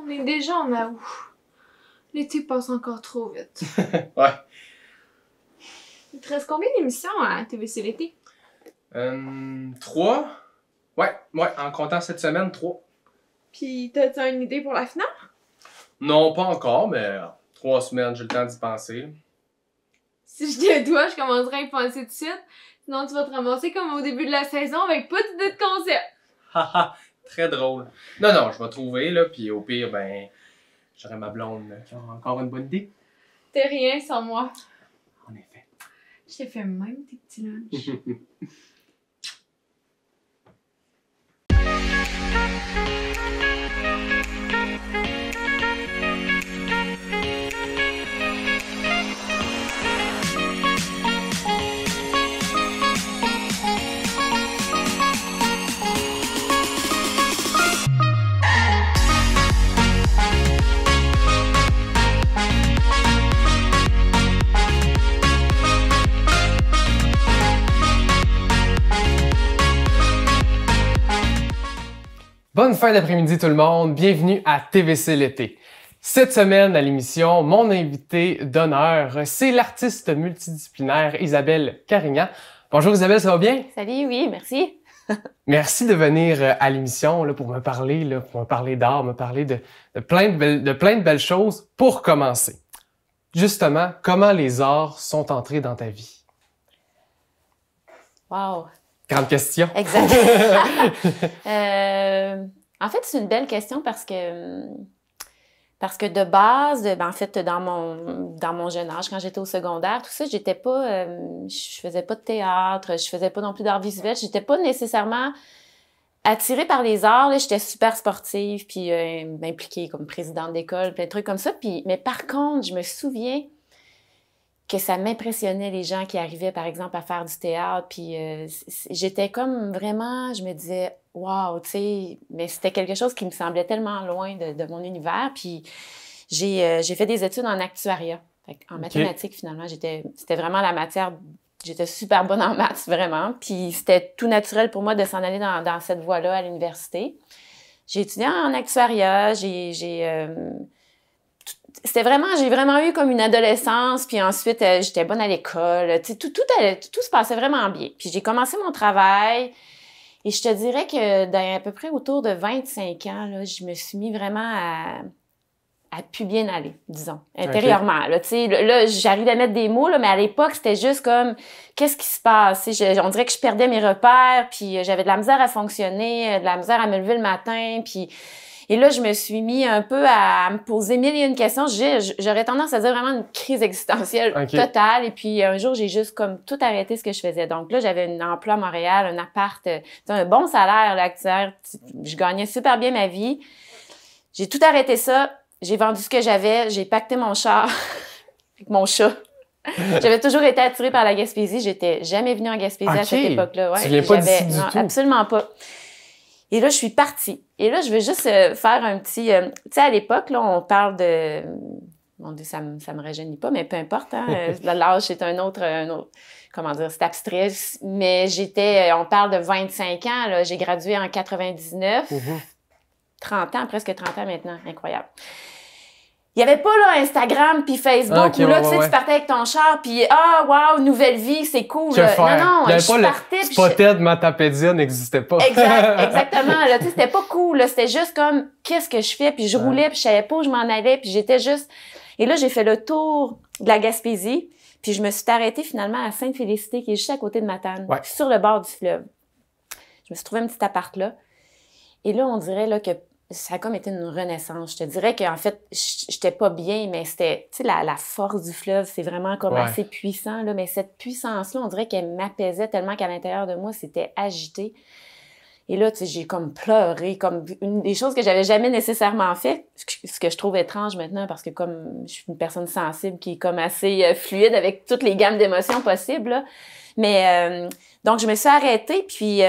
On est déjà en août. L'été passe encore trop vite. Ouais. Il te reste combien d'émissions à TVC l'été? 3? Ouais, en comptant cette semaine, 3. Puis, t'as-tu une idée pour la finale? Non, pas encore, mais 3 semaines, j'ai le temps d'y penser. Si j'étais toi, je commencerais à y penser tout de suite. Sinon, tu vas te ramasser comme au début de la saison avec pas d'idée de concept. Haha, très drôle. Non, je vais trouver, là, puis au pire, ben, j'aurai ma blonde qui a encore une bonne idée. T'es rien sans moi. En effet. Je t'ai fait même tes petits lunchs. Bonne fin d'après-midi tout le monde, bienvenue à TVC l'été. Cette semaine à l'émission, mon invité d'honneur, c'est l'artiste multidisciplinaire Isabelle Carignan. Bonjour Isabelle, ça va bien? Salut, oui, merci. Merci de venir à l'émission là, pour me parler d'art, me parler de plein de belles choses. Pour commencer, justement, comment les arts sont entrés dans ta vie? Wow. Grande question. Exact. En fait, c'est une belle question parce que de base, en fait, dans mon jeune âge, quand j'étais au secondaire, tout ça, j'étais pas, je faisais pas de théâtre, je faisais pas non plus d'art visuel, j'étais pas nécessairement attirée par les arts. Là, j'étais super sportive, puis impliquée comme présidente d'école, plein de trucs comme ça. Mais par contre, je me souviens que ça m'impressionnait les gens qui arrivaient, par exemple, à faire du théâtre. Puis j'étais comme vraiment, je me disais, wow, tu sais, mais c'était quelque chose qui me semblait tellement loin de mon univers. Puis j'ai fait des études en actuariat. En mathématiques, finalement, c'était vraiment la matière. J'étais super bonne en maths, vraiment. Puis c'était tout naturel pour moi de s'en aller dans cette voie-là à l'université. J'ai étudié en actuariat, j'ai vraiment eu comme une adolescence, puis ensuite, j'étais bonne à l'école. Tu sais, tout se passait vraiment bien. Puis j'ai commencé mon travail, et je te dirais que à peu près autour de 25 ans, là, je me suis mis vraiment à plus bien aller, disons, intérieurement. Okay. Là, tu sais, là, j'arrive à mettre des mots, là, mais à l'époque, c'était juste comme, qu'est-ce qui se passe? On dirait que je perdais mes repères, puis j'avais de la misère à fonctionner, de la misère à me lever le matin, puis... Et là, je me suis mis un peu à me poser mille et une questions. J'aurais tendance à dire vraiment une crise existentielle totale. Et puis, un jour, j'ai juste comme tout arrêté ce que je faisais. Donc là, j'avais un emploi à Montréal, un appart, un bon salaire là, actuel. Je gagnais super bien ma vie. J'ai tout arrêté ça. J'ai vendu ce que j'avais. J'ai pacté mon char avec mon chat. J'avais toujours été attirée par la Gaspésie. J'étais jamais venue en Gaspésie à cette époque-là. Ouais, tu viens pas d'ici du tout? Absolument pas. Et là, je suis partie. Et là, je veux juste faire un petit... tu sais, à l'époque, là, on parle de... Mon Dieu, ça me rajeunit pas, mais peu importe. Hein, l'âge, c'est un autre... Comment dire? C'est abstrait. Mais on parle de 25 ans. Là, j'ai gradué en 99. 30 ans, presque 30 ans maintenant. Incroyable. Il y avait pas, là, Instagram puis Facebook, où là, tu partais avec ton char, puis wow, nouvelle vie, c'est cool. Non, je partais... Spotted Matapédia n'existait pas. Exactement. Là, tu sais, c'était pas cool. Là, c'était juste comme, qu'est-ce que je fais? Puis je roulais, puis je savais pas où je m'en allais, puis j'étais juste... Et là, j'ai fait le tour de la Gaspésie, puis je me suis arrêtée finalement à Sainte-Félicité, qui est juste à côté de Matane, sur le bord du fleuve. Je me suis trouvé un petit appart là. Et là, on dirait là que ça a comme été une renaissance. Je te dirais qu'en fait, j'étais pas bien, mais c'était, tu sais, la force du fleuve, c'est vraiment comme assez puissant, là. Mais cette puissance-là, on dirait qu'elle m'apaisait tellement qu'à l'intérieur de moi, c'était agité. Et là, tu sais, j'ai comme pleuré, comme une des choses que j'avais jamais nécessairement fait, ce que je trouve étrange maintenant, parce que comme je suis une personne sensible qui est comme assez fluide avec toutes les gammes d'émotions possibles, là. Mais, donc, je me suis arrêtée, puis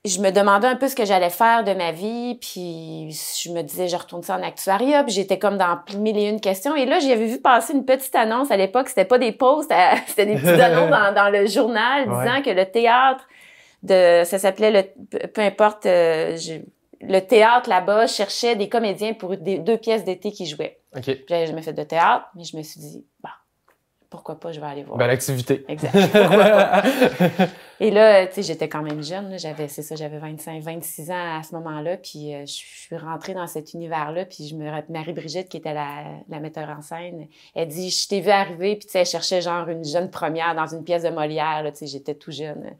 je me demandais un peu ce que j'allais faire de ma vie, puis je me disais, je retourne ça en actuariat, puis j'étais comme dans mille et une questions. Et là, j'avais vu passer une petite annonce à l'époque, c'était pas des posts, c'était des petites annonces dans le journal disant que le théâtre ça s'appelait peu importe, le théâtre là-bas cherchait des comédiens pour 2 pièces d'été qui jouaient. OK. Puis j'avais jamais fait de théâtre, mais je me suis dit, bah, pourquoi pas, je vais aller voir. Belle activité. Exact. Pourquoi pas? Et là, tu sais, j'étais quand même jeune, là. J'avais 25, 26 ans à ce moment-là, puis je suis rentrée dans cet univers-là, puis Marie-Brigitte, qui était la metteur en scène, elle dit, je t'ai vu arriver, puis tu sais, elle cherchait genre une jeune première dans une pièce de Molière, là, tu sais, j'étais tout jeune.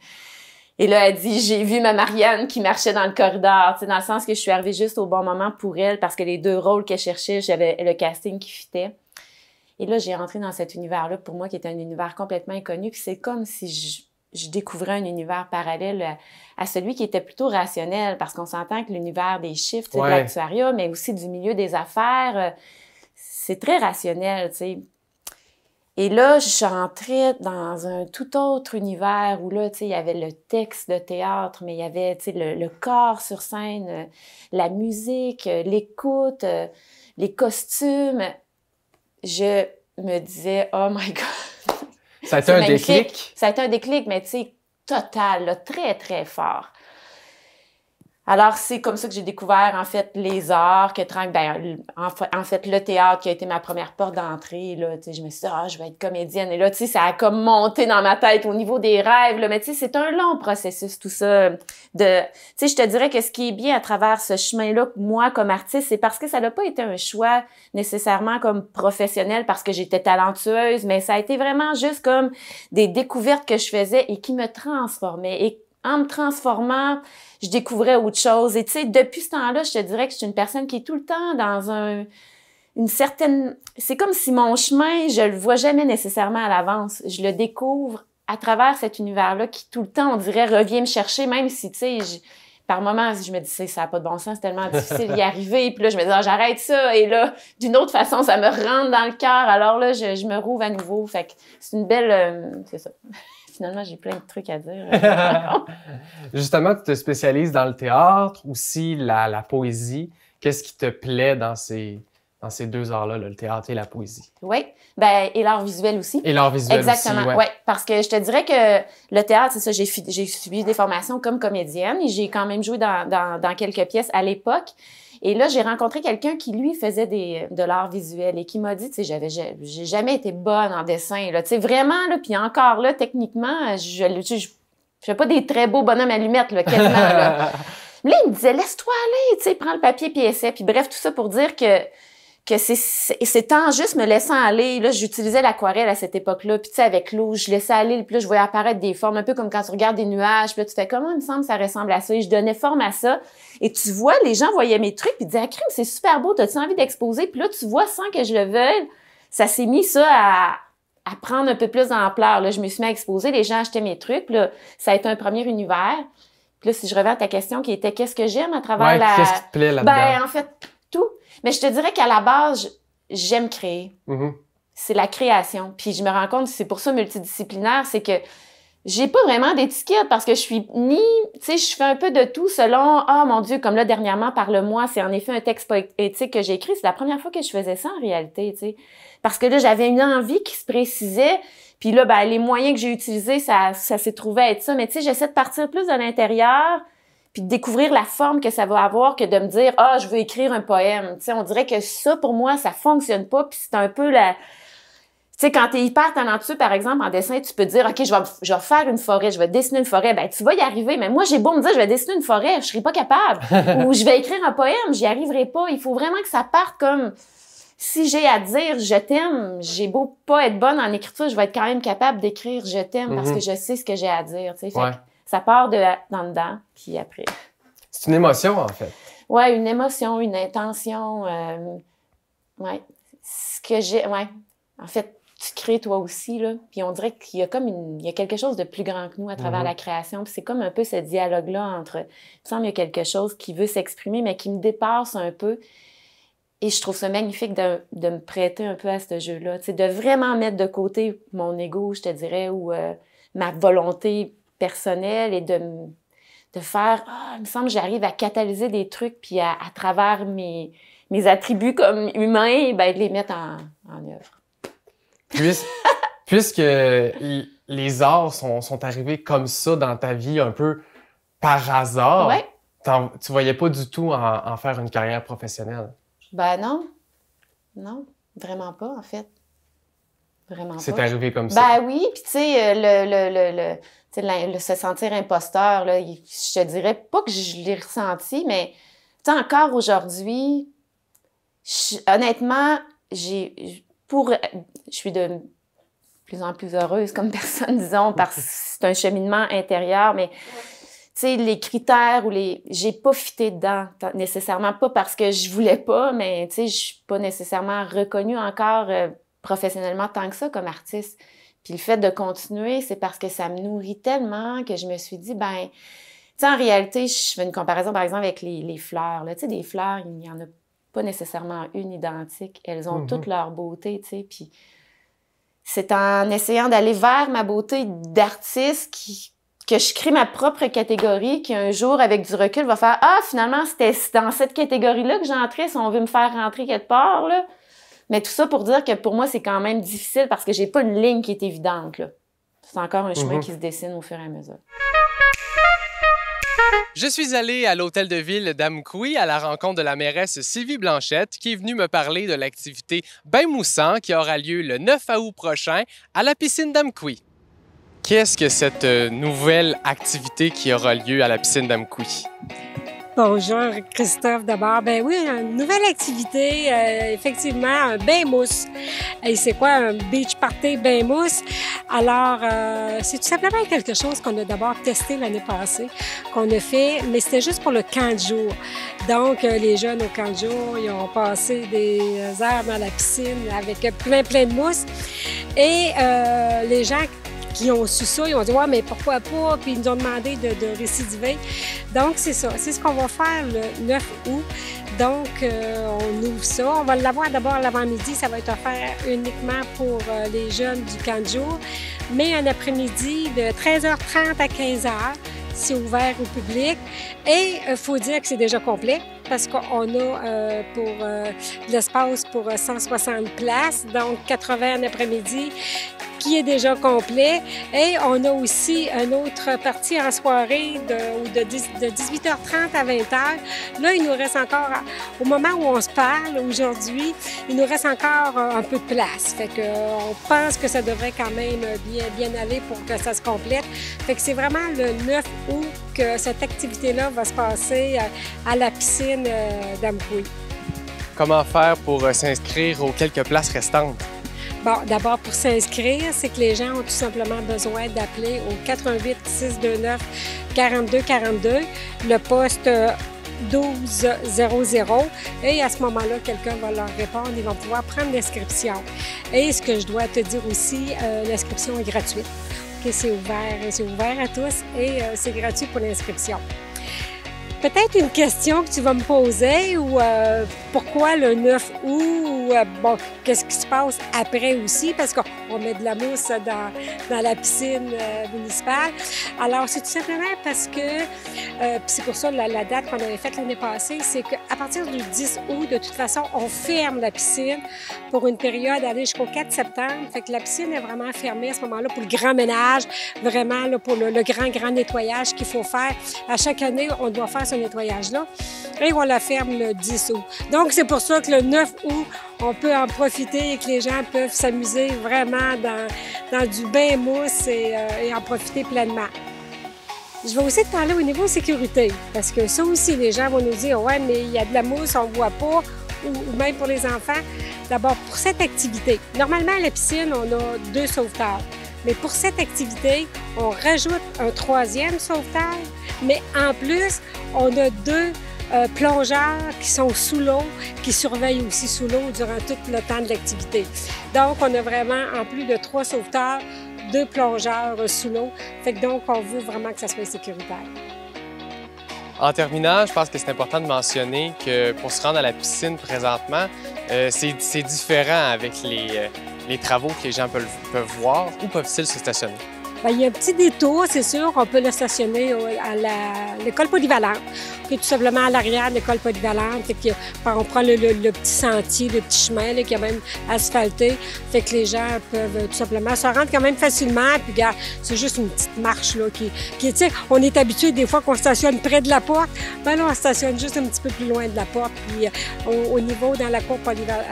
Et là, elle dit, j'ai vu ma Marianne qui marchait dans le corridor, tu sais, dans le sens que je suis arrivée juste au bon moment pour elle, parce que les 2 rôles qu'elle cherchait, j'avais le casting qui fitait. Et là, j'ai rentré dans cet univers-là, pour moi, qui était un univers complètement inconnu, puis c'est comme si je découvrais un univers parallèle à celui qui était plutôt rationnel, parce qu'on s'entend que l'univers des chiffres, tu sais, de l'actuariat, mais aussi du milieu des affaires, c'est très rationnel, tu sais. Et là, je suis rentrée dans un tout autre univers où là, tu sais, il y avait le texte de théâtre, mais il y avait, tu sais, le corps sur scène, la musique, l'écoute, les costumes. Je me disais, oh my God! Ça a été un déclic? Ça a été un déclic, mais tu sais, total, là, très, très fort. Alors, c'est comme ça que j'ai découvert, en fait, les arts, en fait, le théâtre qui a été ma première porte d'entrée, là, tu sais, je me suis dit, je vais être comédienne. Et là, tu sais, ça a comme monté dans ma tête au niveau des rêves, là, mais tu sais, c'est un long processus, tout ça, tu sais, je te dirais que ce qui est bien à travers ce chemin-là, moi, comme artiste, c'est parce que ça n'a pas été un choix nécessairement comme professionnel parce que j'étais talentueuse, mais ça a été vraiment juste comme des découvertes que je faisais et qui me transformaient. Et en me transformant, je découvrais autre chose. Et tu sais, depuis ce temps-là, je te dirais que je suis une personne qui est tout le temps dans une certaine... C'est comme si mon chemin, je le vois jamais nécessairement à l'avance. Je le découvre à travers cet univers-là qui, tout le temps, on dirait, revient me chercher, même si, tu sais, par moments, je me dis, ça n'a pas de bon sens, c'est tellement difficile d'y arriver. Puis là, je me dis, j'arrête ça. Et là, d'une autre façon, ça me rentre dans le cœur. Alors là, je me rouvre à nouveau. Fait que c'est une belle... c'est ça. Finalement, j'ai plein de trucs à dire. Justement, tu te spécialises dans le théâtre, aussi la poésie. Qu'est-ce qui te plaît dans ces 2 arts-là, le théâtre et la poésie? Oui, ben et l'art visuel aussi. Et l'art visuel exactement, aussi, ouais. Parce que je te dirais que le théâtre, c'est ça, j'ai suivi des formations comme comédienne et j'ai quand même joué dans quelques pièces à l'époque. Et là, j'ai rencontré quelqu'un qui, lui, faisait de l'art visuel et qui m'a dit, tu sais, j'ai jamais été bonne en dessin, là. Tu sais, vraiment, là, puis encore là, techniquement, je fais pas des très beaux bonhommes allumettes, là, quasiment, là. Là, il me disait, laisse-toi aller, tu sais, prends le papier puis essaie. Puis bref, tout ça pour dire que c'est en juste me laissant aller. Là, j'utilisais l'aquarelle à cette époque-là. Puis tu sais, avec l'eau, je laissais aller. Puis là, je voyais apparaître des formes, un peu comme quand tu regardes des nuages. Puis là, tu fais, comment il me semble que ça ressemble à ça? Et je donnais forme à ça. Et tu vois, les gens voyaient mes trucs puis disaient, ah, crime, c'est super beau, t'as-tu envie d'exposer? Puis là, tu vois, sans que je le veuille, ça s'est mis ça à prendre un peu plus d'ampleur. Là, je me suis mis à exposer, les gens achetaient mes trucs. Puis là, ça a été un premier univers. Puis là, si je reviens à ta question qui était, qu'est-ce que j'aime à travers qu'est-ce qui te plaît là-dedans? Ben, en fait, tout. Mais je te dirais qu'à la base, j'aime créer. Mm-hmm. C'est la création. Puis je me rends compte, c'est pour ça multidisciplinaire, c'est que j'ai pas vraiment d'étiquette parce que je suis tu sais, je fais un peu de tout selon, mon Dieu, comme là, dernièrement, Parle-moi, c'est en effet un texte poétique que j'ai écrit. C'est la première fois que je faisais ça en réalité, tu sais. Parce que là, j'avais une envie qui se précisait. Puis là, ben, les moyens que j'ai utilisés, ça s'est trouvé être ça. Mais tu sais, j'essaie de partir plus de l'intérieur puis de découvrir la forme que ça va avoir que de me dire, je veux écrire un poème. Tu sais, on dirait que ça, pour moi, ça fonctionne pas. Puis c'est un peu tu sais, quand t'es hyper talentueux, par exemple, en dessin, tu peux dire, OK, je vais faire une forêt, je vais dessiner une forêt. Ben, tu vas y arriver. Mais moi, j'ai beau me dire, je vais dessiner une forêt, je serai pas capable. Ou je vais écrire un poème, j'y arriverai pas. Il faut vraiment que ça parte comme, si j'ai à dire je t'aime, j'ai beau pas être bonne en écriture, je vais être quand même capable d'écrire je t'aime parce que je sais ce que j'ai à dire, tu sais. Fait que ça part dans le dedans, puis après. C'est une émotion, en fait. Ouais, une émotion, une intention. Ouais. Ce que j'ai. Ouais. En fait, tu crées toi aussi, là. Puis on dirait qu'il y a il y a quelque chose de plus grand que nous à travers la création. Puis c'est comme un peu ce dialogue-là entre. Il me semble qu'il y a quelque chose qui veut s'exprimer, mais qui me dépasse un peu. Et je trouve ça magnifique de me prêter un peu à ce jeu-là. Tu sais, de vraiment mettre de côté mon ego, je te dirais, ou ma volonté personnelle et de faire, il me semble que j'arrive à catalyser des trucs puis à travers mes attributs comme humains, ben, de les mettre en œuvre. Puisque les arts sont arrivés comme ça dans ta vie un peu par hasard, tu voyais pas du tout en faire une carrière professionnelle? Ben non. Non, vraiment pas, en fait. Vraiment pas. C'est arrivé comme ça? Ben oui, puis tu sais, se sentir imposteur, là, je te dirais pas que je l'ai ressenti, mais tu sais, encore aujourd'hui, honnêtement, je suis de plus en plus heureuse comme personne, disons, parce que c'est un cheminement intérieur, mais tu sais, les critères j'ai pas fité dedans, nécessairement, pas parce que je voulais pas, mais tu sais, je suis pas nécessairement reconnue encore professionnellement tant que ça comme artiste. Puis le fait de continuer, c'est parce que ça me nourrit tellement que je me suis dit, ben, tu sais, en réalité, je fais une comparaison, par exemple, avec les fleurs, là. Tu sais, des fleurs, il n'y en a pas nécessairement une identique. Elles ont toutes leur beauté, tu sais, puis c'est en essayant d'aller vers ma beauté d'artiste que je crée ma propre catégorie qui, un jour, avec du recul, va faire « Ah, finalement, c'était dans cette catégorie-là que j'entrais, si on veut me faire rentrer quelque part, là. » Mais tout ça pour dire que pour moi, c'est quand même difficile parce que j'ai pas une ligne qui est évidente, là. C'est encore un chemin qui se dessine au fur et à mesure. Je suis allé à l'hôtel de ville d'Amkoui à la rencontre de la mairesse Sylvie Blanchette qui est venue me parler de l'activité Bain moussant qui aura lieu le 9 août prochain à la piscine d'Amkoui. Qu'est-ce que cette nouvelle activité qui aura lieu à la piscine d'Amkoui? Bonjour Christophe d'abord. Ben oui, une nouvelle activité, effectivement, un bain mousse. Et c'est quoi un beach party bain mousse? Alors, c'est tout simplement quelque chose qu'on a d'abord testé l'année passée, qu'on a fait, mais c'était juste pour le camp de jour. Donc, les jeunes au camp de jour, ils ont passé des heures dans la piscine avec plein de mousse. Et les gens qui ont su ça, ils ont dit « Ouais, mais pourquoi pas? » Puis ils nous ont demandé de récidiver. Donc, c'est ça. C'est ce qu'on va faire le 9 août. Donc, on ouvre ça. On va l'avoir d'abord l'avant-midi. Ça va être offert uniquement pour les jeunes du camp de jour. Mais un après-midi de 13h30 à 15h, c'est ouvert au public. Et il faut dire que c'est déjà complet parce qu'on a de l'espace pour 160 places, donc 80 en après-midi, qui est déjà complet. Et on a aussi une autre partie en soirée de 18h30 à 20h. Là, il nous reste encore, au moment où on se parle aujourd'hui, il nous reste encore un peu de place. Fait que on pense que ça devrait quand même bien aller pour que ça se complète. Fait que c'est vraiment le 9 août que cette activité-là va se passer à la piscine d'Amkoui. Comment faire pour s'inscrire aux quelques places restantes? Bon, d'abord, pour s'inscrire, c'est que les gens ont tout simplement besoin d'appeler au 88 629 42 42, le poste 1200, et à ce moment-là, quelqu'un va leur répondre, ils vont pouvoir prendre l'inscription. Et ce que je dois te dire aussi, l'inscription est gratuite. Okay, c'est ouvert à tous et c'est gratuit pour l'inscription. Peut-être une question que tu vas me poser ou pourquoi le 9 août ou bon, qu'est-ce qui se passe après aussi parce qu'on met de la mousse dans la piscine municipale. Alors, c'est tout simplement parce que, c'est pour ça la date qu'on avait faite l'année passée, c'est qu'à partir du 10 août, de toute façon, on ferme la piscine pour une période aller jusqu'au 4 septembre. Fait que la piscine est vraiment fermée à ce moment-là pour le grand ménage, vraiment là, pour le grand nettoyage qu'il faut faire. À chaque année, on doit faire ce nettoyage-là et on la ferme le 10 août. Donc, c'est pour ça que le 9 août, on peut en profiter et que les gens peuvent s'amuser vraiment dans du bain mousse et en profiter pleinement. Je vais aussi te parler au niveau sécurité, parce que ça aussi, les gens vont nous dire « Ouais, mais il y a de la mousse, on ne voit pas », ou même pour les enfants. D'abord, pour cette activité, normalement, à la piscine, on a 2 sauveteurs. Mais pour cette activité, on rajoute un 3e sauveteur, mais en plus, on a 2 plongeurs qui sont sous l'eau, qui surveillent aussi sous l'eau durant tout le temps de l'activité. Donc, on a vraiment, en plus de 3 sauveteurs, 2 plongeurs sous l'eau. Fait que donc, on veut vraiment que ça soit sécuritaire. En terminant, je pense que c'est important de mentionner que pour se rendre à la piscine présentement, c'est différent avec les travaux que les gens peuvent voir. Où peuvent-ils se stationner? Bien, il y a un petit détour, c'est sûr. On peut le stationner à l'école polyvalente puis tout simplement à l'arrière de l'école polyvalente. Fait que, on prend le petit sentier, le petit chemin là, qui est même asphalté. Fait que les gens peuvent tout simplement se rendre quand même facilement. Puis regarde, c'est juste une petite marche là, qui tu sais, on est habitué des fois qu'on stationne près de la porte. Ben là, on stationne juste un petit peu plus loin de la porte. Puis au niveau dans la cour polyvalente,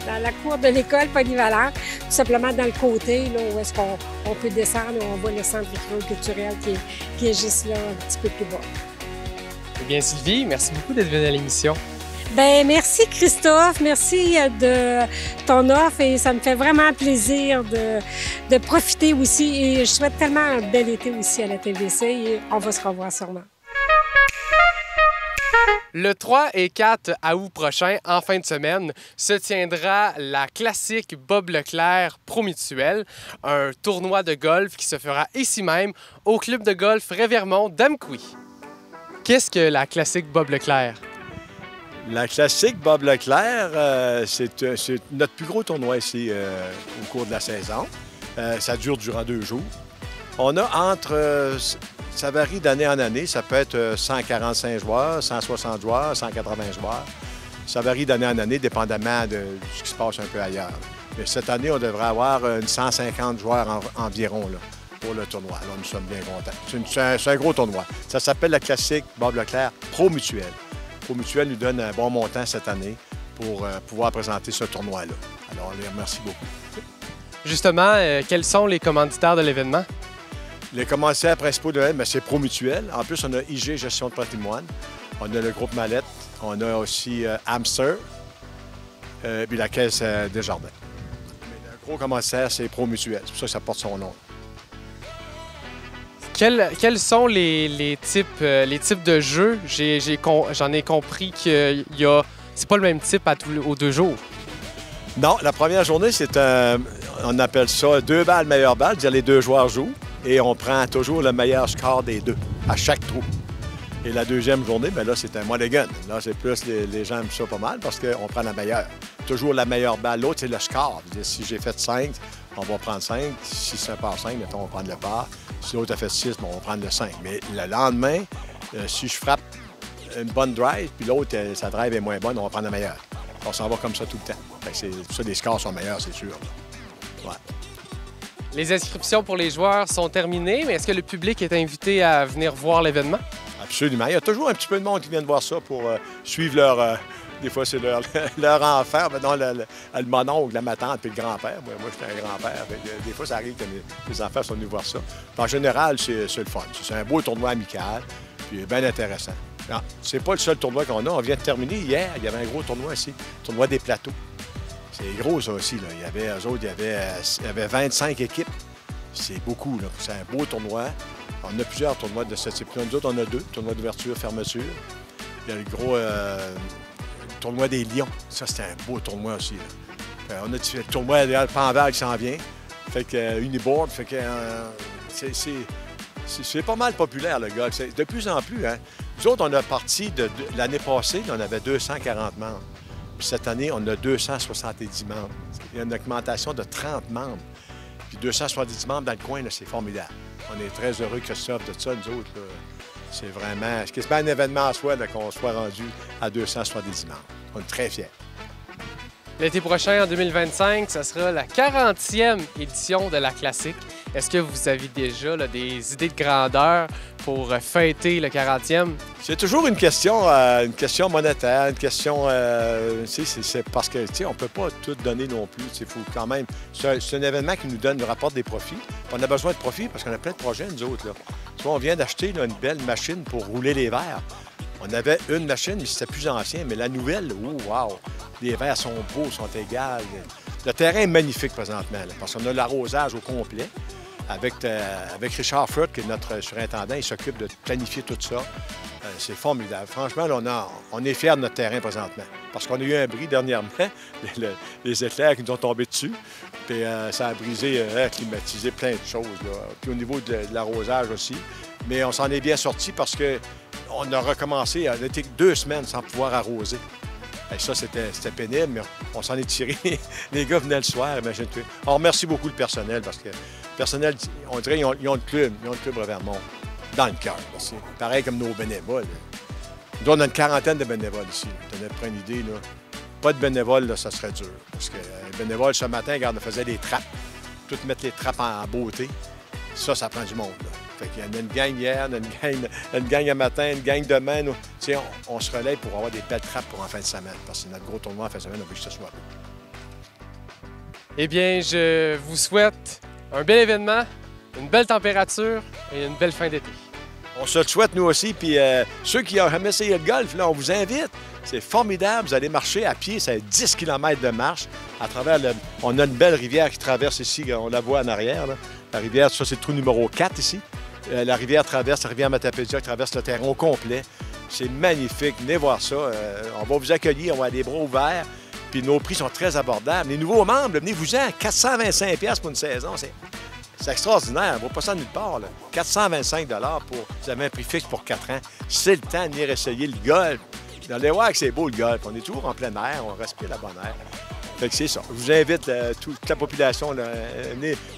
dans la cour de l'école polyvalente, tout simplement dans le côté, là, où est-ce qu'on peut descendre, où on voit le centre culturel qui est juste là, un petit peu plus bas. Eh bien, Sylvie, merci beaucoup d'être venue à l'émission. Bien, merci Christophe, merci de ton offre et ça me fait vraiment plaisir de profiter aussi et je souhaite tellement un bel été aussi à la TVC et on va se revoir sûrement. Le 3 et 4 août prochain, en fin de semaine, se tiendra la classique Bob Leclerc Promutuelle, un tournoi de golf qui se fera ici même au club de golf Revermont d'Amqui. Qu'est-ce que la classique Bob Leclerc? La classique Bob Leclerc, c'est notre plus gros tournoi ici au cours de la saison. Ça dure durant 2 jours. On a ça varie d'année en année. Ça peut être 145 joueurs, 160 joueurs, 180 joueurs. Ça varie d'année en année, dépendamment de ce qui se passe un peu ailleurs. Mais cette année, on devrait avoir une 150 joueurs environ là, pour le tournoi. Alors, nous sommes bien contents. C'est un gros tournoi. Ça s'appelle la classique Bob Leclerc Promutuelle. Promutuelle nous donne un bon montant cette année pour pouvoir présenter ce tournoi-là. Alors, on les remercie beaucoup. Justement, quels sont les commanditaires de l'événement? Les commanditaires principaux de l'événement, c'est Promutuelle. En plus, on a IG Gestion de patrimoine. On a le groupe Mallette. On a aussi Hamster. Puis la Caisse Desjardins. Mais le gros commanditaire, c'est Promutuelle. C'est pour ça que ça porte son nom. Quels sont les types de jeux? J'en ai compris que c'est pas le même type aux 2 jours. Non, la première journée, on appelle ça 2 balles, meilleure balle, c'est-à-dire les 2 joueurs jouent et on prend toujours le meilleur score des 2 à chaque trou. Et la deuxième journée, bien là, c'est un mulligan. Là, c'est plus, les gens aiment ça pas mal parce qu'on prend la meilleure. Toujours la meilleure balle. L'autre, c'est le score. Si j'ai fait 5, on va prendre 5. Si ça part 5, mettons, on va prendre le par. Si l'autre a fait 6, on va prendre le 5. Mais le lendemain, si je frappe une bonne drive, puis l'autre, sa drive est moins bonne, on va prendre la meilleure. On s'en va comme ça tout le temps. C'est pour ça les scores sont meilleurs, c'est sûr. Ouais. Les inscriptions pour les joueurs sont terminées, mais est-ce que le public est invité à venir voir l'événement? Absolument. Il y a toujours un petit peu de monde qui vient voir ça pour suivre leur... des fois, c'est leur enfant, maintenant le mononcle, la tante puis le grand-père. Moi, j'étais un grand-père. Des fois, ça arrive que les enfants sont venus voir ça. En général, c'est le fun. C'est un beau tournoi amical, puis bien intéressant. C'est pas le seul tournoi qu'on a. On vient de terminer hier. Il y avait un gros tournoi ici, le tournoi des plateaux. C'est gros, ça aussi. Là. Il y avait 25 équipes. C'est beaucoup. C'est un beau tournoi. On a plusieurs tournois de ce type-là. Nous autres, on a 2. Tournoi d'ouverture, fermeture. Il y a le gros tournoi des Lions. Ça, c'était un beau tournoi aussi. Là. On a le tournoi de Panval qui s'en vient. Fait que Uniboard, fait que c'est pas mal populaire, le golf. De plus en plus, hein. Nous autres, on a parti de l'année passée, on avait 240 membres. Puis cette année, on a 270 membres. Il y a une augmentation de 30 membres. Puis 270 membres dans le coin, c'est formidable. On est très heureux, Christophe, de ça, nous autres. C'est vraiment... C'est un événement en soi qu'on soit rendu à 270 membres. On est très fiers. L'été prochain, en 2025, ça sera la 40e édition de la Classique. Est-ce que vous avez déjà des idées de grandeur pour fêter le 40e? C'est toujours une question monétaire, une question... c'est parce que, tu sais, on peut pas tout donner non plus. Il faut quand même... C'est un événement qui nous rapporte des profits. On a besoin de profits parce qu'on a plein de projets, nous autres. Là. Tu vois, on vient d'acheter une belle machine pour rouler les verres. On avait une machine, mais c'était plus ancien. Mais la nouvelle, oh, wow! Les verres sont beaux, sont égales. Le terrain est magnifique présentement, là, parce qu'on a l'arrosage au complet. Avec Richard Frutt, qui est notre surintendant, il s'occupe de planifier tout ça. C'est formidable. Franchement, là, on est fiers de notre terrain présentement. Parce qu'on a eu un bris dernièrement, les éclairs qui nous ont tombé dessus. Puis ça a brisé, climatisé plein de choses. Là. Puis au niveau de l'arrosage aussi. Mais on s'en est bien sorti parce qu'on a recommencé, on a été 2 semaines sans pouvoir arroser. Et ça, c'était pénible, mais on s'en est tiré. Les gars venaient le soir, imagine-toi. On remercie beaucoup le personnel parce que le personnel, on dirait, ils ont le club Revermont dans le cœur. C'est pareil comme nos bénévoles. Nous, on a une quarantaine de bénévoles ici. Pour te prendre une idée, là. Pas de bénévoles, là, ça serait dur. Parce que les bénévoles, ce matin, regarde, on faisait des trappes. Tout mettre les trappes en beauté. Ça prend du monde, là. Fait qu'il y en a une gang hier, une gang un matin, une gang demain. Tu sais, on se relaie pour avoir des belles trappes pour en fin de semaine. Parce que c'est notre gros tournoi en fin de semaine, on veut que ce soit beau. Eh bien, je vous souhaite un bel événement, une belle température et une belle fin d'été. On se le souhaite, nous aussi. Puis ceux qui n'ont jamais essayé le golf, là, on vous invite. C'est formidable. Vous allez marcher à pied. C'est 10 km de marche à travers le... On a une belle rivière qui traverse ici. On la voit en arrière, là. La rivière, ça, c'est le trou numéro 4 ici. La rivière traverse, la rivière Matapédia qui traverse le terrain au complet. C'est magnifique. Venez voir ça. On va vous accueillir. On va avoir les bras ouverts. Puis nos prix sont très abordables. Les nouveaux membres, venez-vous-en. 425$ pour une saison. C'est extraordinaire. On ne va pas ça nulle part. Là. 425$ pour... Vous avez un prix fixe pour 4 ans. C'est le temps de venir essayer le golf. Vous allez voir que c'est beau, le golf. On est toujours en plein air. On respire la bonne air. Fait que c'est ça. Je vous invite, toute la population, là,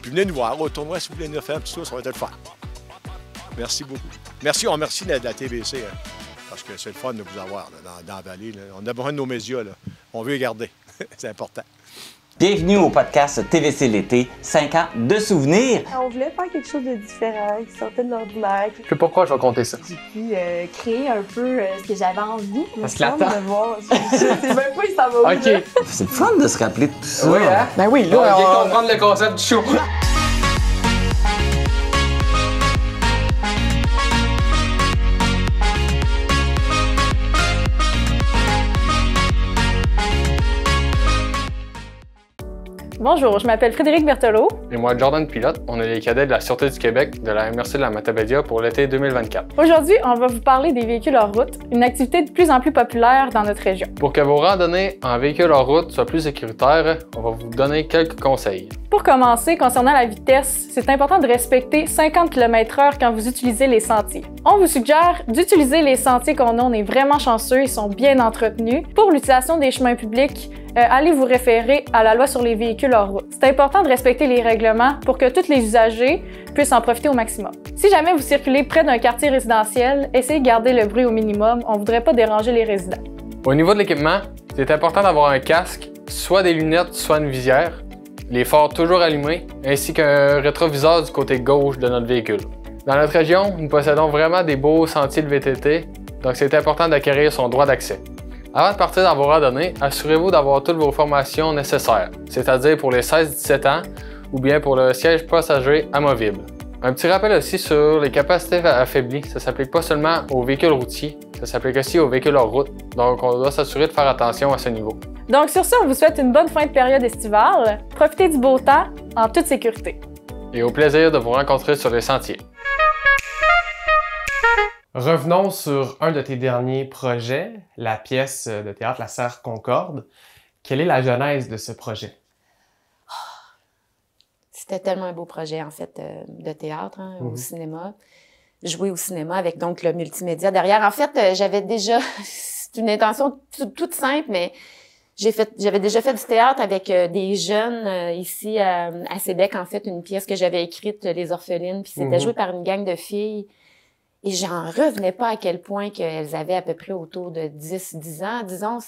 venez nous voir au tournoi si vous voulez nous faire un petit tour. Ça va être le fun. Merci beaucoup. Merci, on remercie de la TVC. Parce que c'est le fun de vous avoir là, dans la vallée. Là. On a besoin de nos médias. Là. On veut les garder. C'est important. Bienvenue au podcast TVC l'été, 5 ans de souvenirs. On voulait faire quelque chose de différent, qui sortait de l'ordinaire. Je sais pourquoi je vais compter ça. J'ai pu créer un peu ce que j'avais envie. Parce que l'attend. De voir. Je sais même pas si ça va où. OK. C'est le fun de se rappeler de tout ça. Oui, hein? Ben oui, là, on vient comprendre le concept du show. Bonjour, je m'appelle Frédéric Berthelot. Et moi, Jordan Pilote, on est les cadets de la Sûreté du Québec de la MRC de la Matapédia pour l'été 2024. Aujourd'hui, on va vous parler des véhicules hors route, une activité de plus en plus populaire dans notre région. Pour que vos randonnées en véhicule hors route soient plus sécuritaires, on va vous donner quelques conseils. Pour commencer, concernant la vitesse, c'est important de respecter 50 km/h quand vous utilisez les sentiers. On vous suggère d'utiliser les sentiers qu'on a, on est vraiment chanceux, ils sont bien entretenus. Pour l'utilisation des chemins publics, allez vous référer à la loi sur les véhicules hors route. C'est important de respecter les règlements pour que tous les usagers puissent en profiter au maximum. Si jamais vous circulez près d'un quartier résidentiel, essayez de garder le bruit au minimum, on ne voudrait pas déranger les résidents. Au niveau de l'équipement, c'est important d'avoir un casque, soit des lunettes, soit une visière, les phares toujours allumés, ainsi qu'un rétroviseur du côté gauche de notre véhicule. Dans notre région, nous possédons vraiment des beaux sentiers de VTT, donc c'est important d'acquérir son droit d'accès. Avant de partir dans vos randonnées, assurez-vous d'avoir toutes vos formations nécessaires, c'est-à-dire pour les 16-17 ans ou bien pour le siège passager amovible. Un petit rappel aussi sur les capacités affaiblies, ça s'applique pas seulement aux véhicules routiers, ça s'applique aussi aux véhicules hors route, donc on doit s'assurer de faire attention à ce niveau. Donc sur ce, on vous souhaite une bonne fin de période estivale, profitez du beau temps en toute sécurité. Et au plaisir de vous rencontrer sur les sentiers. Revenons sur un de tes derniers projets, la pièce de théâtre La Serre Concorde. Quelle est la genèse de ce projet? C'était tellement un beau projet, en fait, de théâtre, hein, au cinéma. Jouer au cinéma avec donc le multimédia derrière. En fait, j'avais déjà, c'est une intention toute simple, mais j'avais déjà fait du théâtre avec des jeunes ici à Sébec, en fait, une pièce que j'avais écrite, Les Orphelines, puis c'était joué par une gang de filles. Et j'en revenais pas à quel point qu'elles avaient à peu près autour de 10 ans, disons.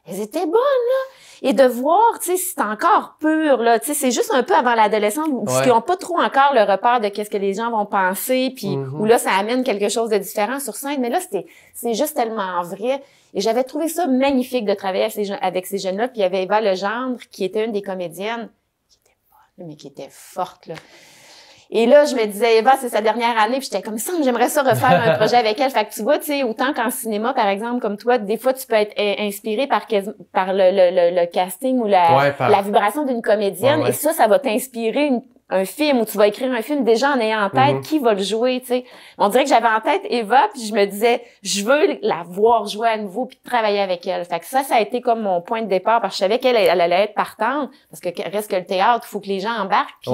Elles étaient bonnes, là. Et de voir, tu sais, c'est encore pur, là. Tu sais, c'est juste un peu avant l'adolescence où ils n'ont pas trop encore le repère de qu'est-ce que les gens vont penser, puis où là, ça amène quelque chose de différent sur scène. Mais là, c'est juste tellement vrai. Et j'avais trouvé ça magnifique de travailler avec ces jeunes-là. Puis il y avait Eva Legendre, qui était une des comédiennes, qui était bonne, mais qui était forte, là. Et là, je me disais, Eva, c'est sa dernière année, puis j'étais comme ça, j'aimerais ça refaire un projet avec elle. Fait que tu vois, tu sais, autant qu'en cinéma, par exemple, comme toi, des fois, tu peux être inspiré par le casting ou la vibration d'une comédienne, et ça va t'inspirer un film où tu vas écrire un film déjà en ayant en tête qui va le jouer, tu sais. On dirait que j'avais en tête Eva, puis je me disais, je veux la voir jouer à nouveau puis travailler avec elle. Fait que ça a été comme mon point de départ, parce que je savais qu'elle allait être partante, parce que reste que le théâtre, il faut que les gens embarquent, puis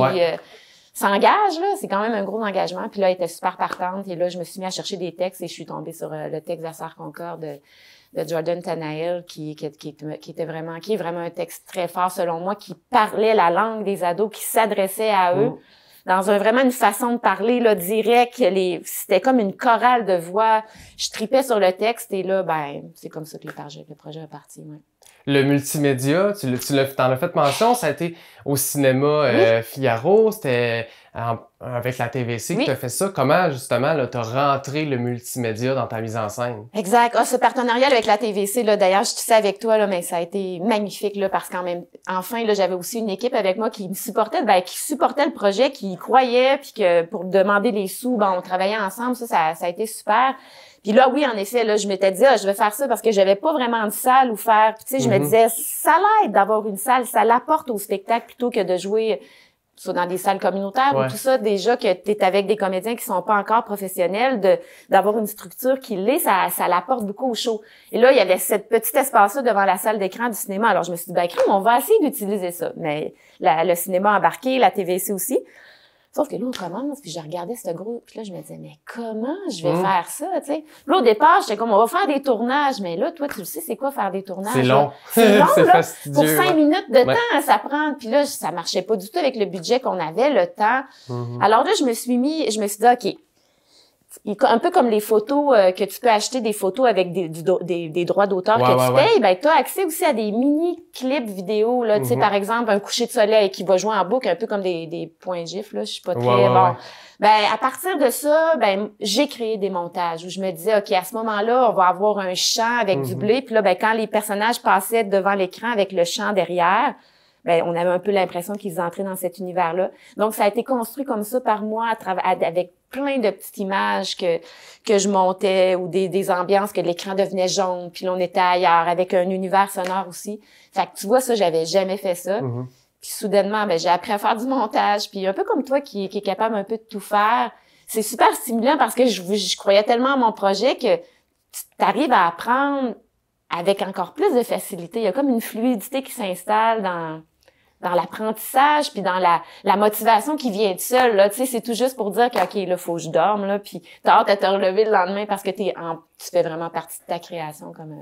s'engage, là, c'est quand même un gros engagement. Puis là, elle était super partante. Et là, je me suis mis à chercher des textes et je suis tombée sur le texte de La Serre Concorde de Jordan Tanael, qui est vraiment un texte très fort selon moi, qui parlait la langue des ados, qui s'adressait à eux. vraiment une façon de parler, là, direct. C'était comme une chorale de voix. Je tripais sur le texte et là, ben, c'est comme ça que le projet est parti, ouais. Le multimédia, t'en as fait mention, ça a été au cinéma Figaro, c'était avec la TVC que tu as fait ça. Comment, justement, tu as rentré le multimédia dans ta mise en scène? Exact. Ce partenariat avec la TVC, là, d'ailleurs, je suis avec toi, là, mais ça a été magnifique, là, parce enfin, là, j'avais aussi une équipe avec moi qui me supportait, qui supportait le projet, qui y croyait, puis que pour demander les sous, on travaillait ensemble, ça a été super. Puis là, oui, en effet, là, je m'étais dit, je vais faire ça parce que j'avais pas vraiment de salle où faire. Puis, tu sais, je me disais, ça l'aide d'avoir une salle, ça l'apporte au spectacle plutôt que de jouer soit dans des salles communautaires ou tout ça. Déjà que t'es avec des comédiens qui sont pas encore professionnels, d'avoir une structure qui l'est, ça l'apporte beaucoup au show. Et là, il y avait cette petite espace-là devant la salle d'écran du cinéma. Alors, je me suis dit, on va essayer d'utiliser ça. Mais le cinéma embarqué, la TVC aussi. Sauf que là, on commence, puis je regardais ce groupe, puis là, je me disais, mais comment je vais faire ça, tu sais? Là, au départ, j'étais comme, on va faire des tournages, mais là, toi, tu le sais, c'est quoi faire des tournages? C'est long. C'est long, c'est là. fastidieux. Pour 5 minutes de temps, ça prend. Puis là, ça marchait pas du tout avec le budget qu'on avait, le temps. Alors là, je me suis dit, OK, un peu comme les photos que tu peux acheter des photos avec des droits d'auteur que tu payes, ben tu as accès aussi à des mini clips vidéo là, tu sais par exemple un coucher de soleil qui va jouer en boucle un peu comme des points gifs là, je suis pas très bon. Ben à partir de ça, ben j'ai créé des montages où je me disais OK, à ce moment-là, on va avoir un chant avec du blé, puis là ben quand les personnages passaient devant l'écran avec le chant derrière, ben on avait un peu l'impression qu'ils entraient dans cet univers-là. Donc ça a été construit comme ça par moi avec plein de petites images que je montais ou des ambiances que l'écran devenait jaune, puis là, on était ailleurs avec un univers sonore aussi. Fait que tu vois ça, j'avais jamais fait ça. Puis soudainement, ben j'ai appris à faire du montage, puis un peu comme toi qui est capable un peu de tout faire. C'est super stimulant parce que je croyais tellement à mon projet que tu arrives à apprendre avec encore plus de facilité. Il y a comme une fluidité qui s'installe dans l'apprentissage puis dans la motivation qui vient de seule là, tu sais, c'est tout juste pour dire que OK, là faut que je dorme là, puis t'as hâte de te relever le lendemain parce que tu fais vraiment partie de ta création comme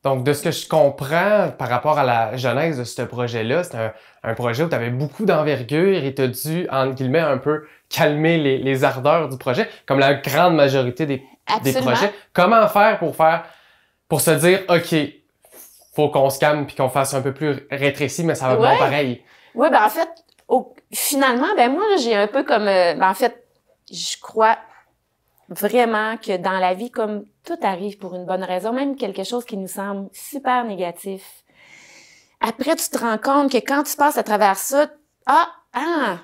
Donc de ce que je comprends par rapport à la genèse de ce projet-là, c'est un projet où tu avais beaucoup d'envergure et tu as dû entre guillemets un peu calmer les ardeurs du projet comme la grande majorité des projets. Comment faire pour se dire OK, faut qu'on se calme puis qu'on fasse un peu plus rétréci, mais ça va bon pareil. Oui, ben en fait, finalement, ben moi, j'ai un peu comme... en fait, je crois vraiment que dans la vie, comme tout arrive pour une bonne raison, même quelque chose qui nous semble super négatif, après, tu te rends compte que quand tu passes à travers ça,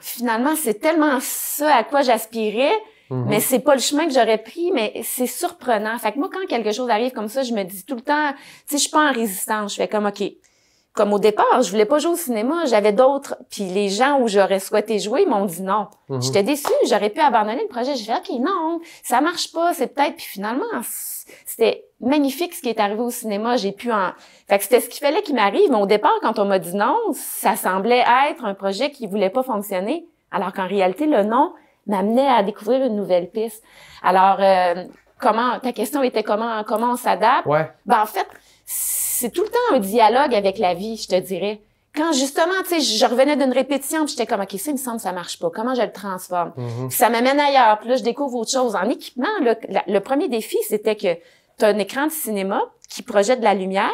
finalement, c'est tellement ça à quoi j'aspirais, mais c'est pas le chemin que j'aurais pris, mais c'est surprenant. Fait que moi, quand quelque chose arrive comme ça, je me dis tout le temps, tu sais, je suis pas en résistance. Je fais comme, OK, comme au départ, je voulais pas jouer au cinéma, j'avais d'autres, puis les gens où j'aurais souhaité jouer m'ont dit non. J'étais déçue, j'aurais pu abandonner le projet. J'ai fait, OK, non, ça marche pas, c'est peut-être, puis finalement, c'était magnifique ce qui est arrivé au cinéma, fait que c'était ce qu'il fallait qu'il m'arrive, mais au départ, quand on m'a dit non, ça semblait être un projet qui voulait pas fonctionner, alors qu'en réalité, le non m'amenait à découvrir une nouvelle piste. Alors, ta question était comment on s'adapte? Ben, en fait, c'est tout le temps un dialogue avec la vie, je te dirais. Quand justement, tu sais, je revenais d'une répétition, puis j'étais comme, OK, ça, il me semble, ça marche pas. Comment je le transforme? Puis ça m'amène ailleurs. Puis là, je découvre autre chose. En équipement, le premier défi, c'était que tu as un écran de cinéma qui projette de la lumière.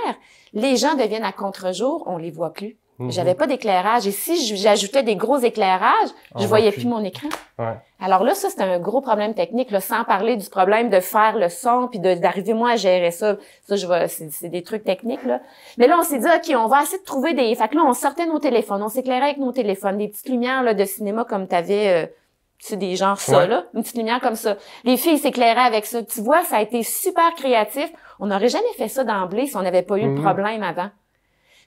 Les gens deviennent à contre-jour, on les voit plus. J'avais pas d'éclairage. Et si j'ajoutais des gros éclairages, je voyais plus mon écran. Alors là, ça, c'était un gros problème technique, là, sans parler du problème de faire le son puis d'arriver, moi, à gérer ça. Ça, c'est des trucs techniques, là. Mais là, on s'est dit, OK, on va essayer de trouver fait que là, on sortait nos téléphones, on s'éclairait avec nos téléphones, des petites lumières, là, de cinéma comme t'avais, c'est des genres ça, là. Une petite lumière comme ça. Les filles s'éclairaient avec ça. Tu vois, ça a été super créatif. On n'aurait jamais fait ça d'emblée si on n'avait pas eu le problème avant.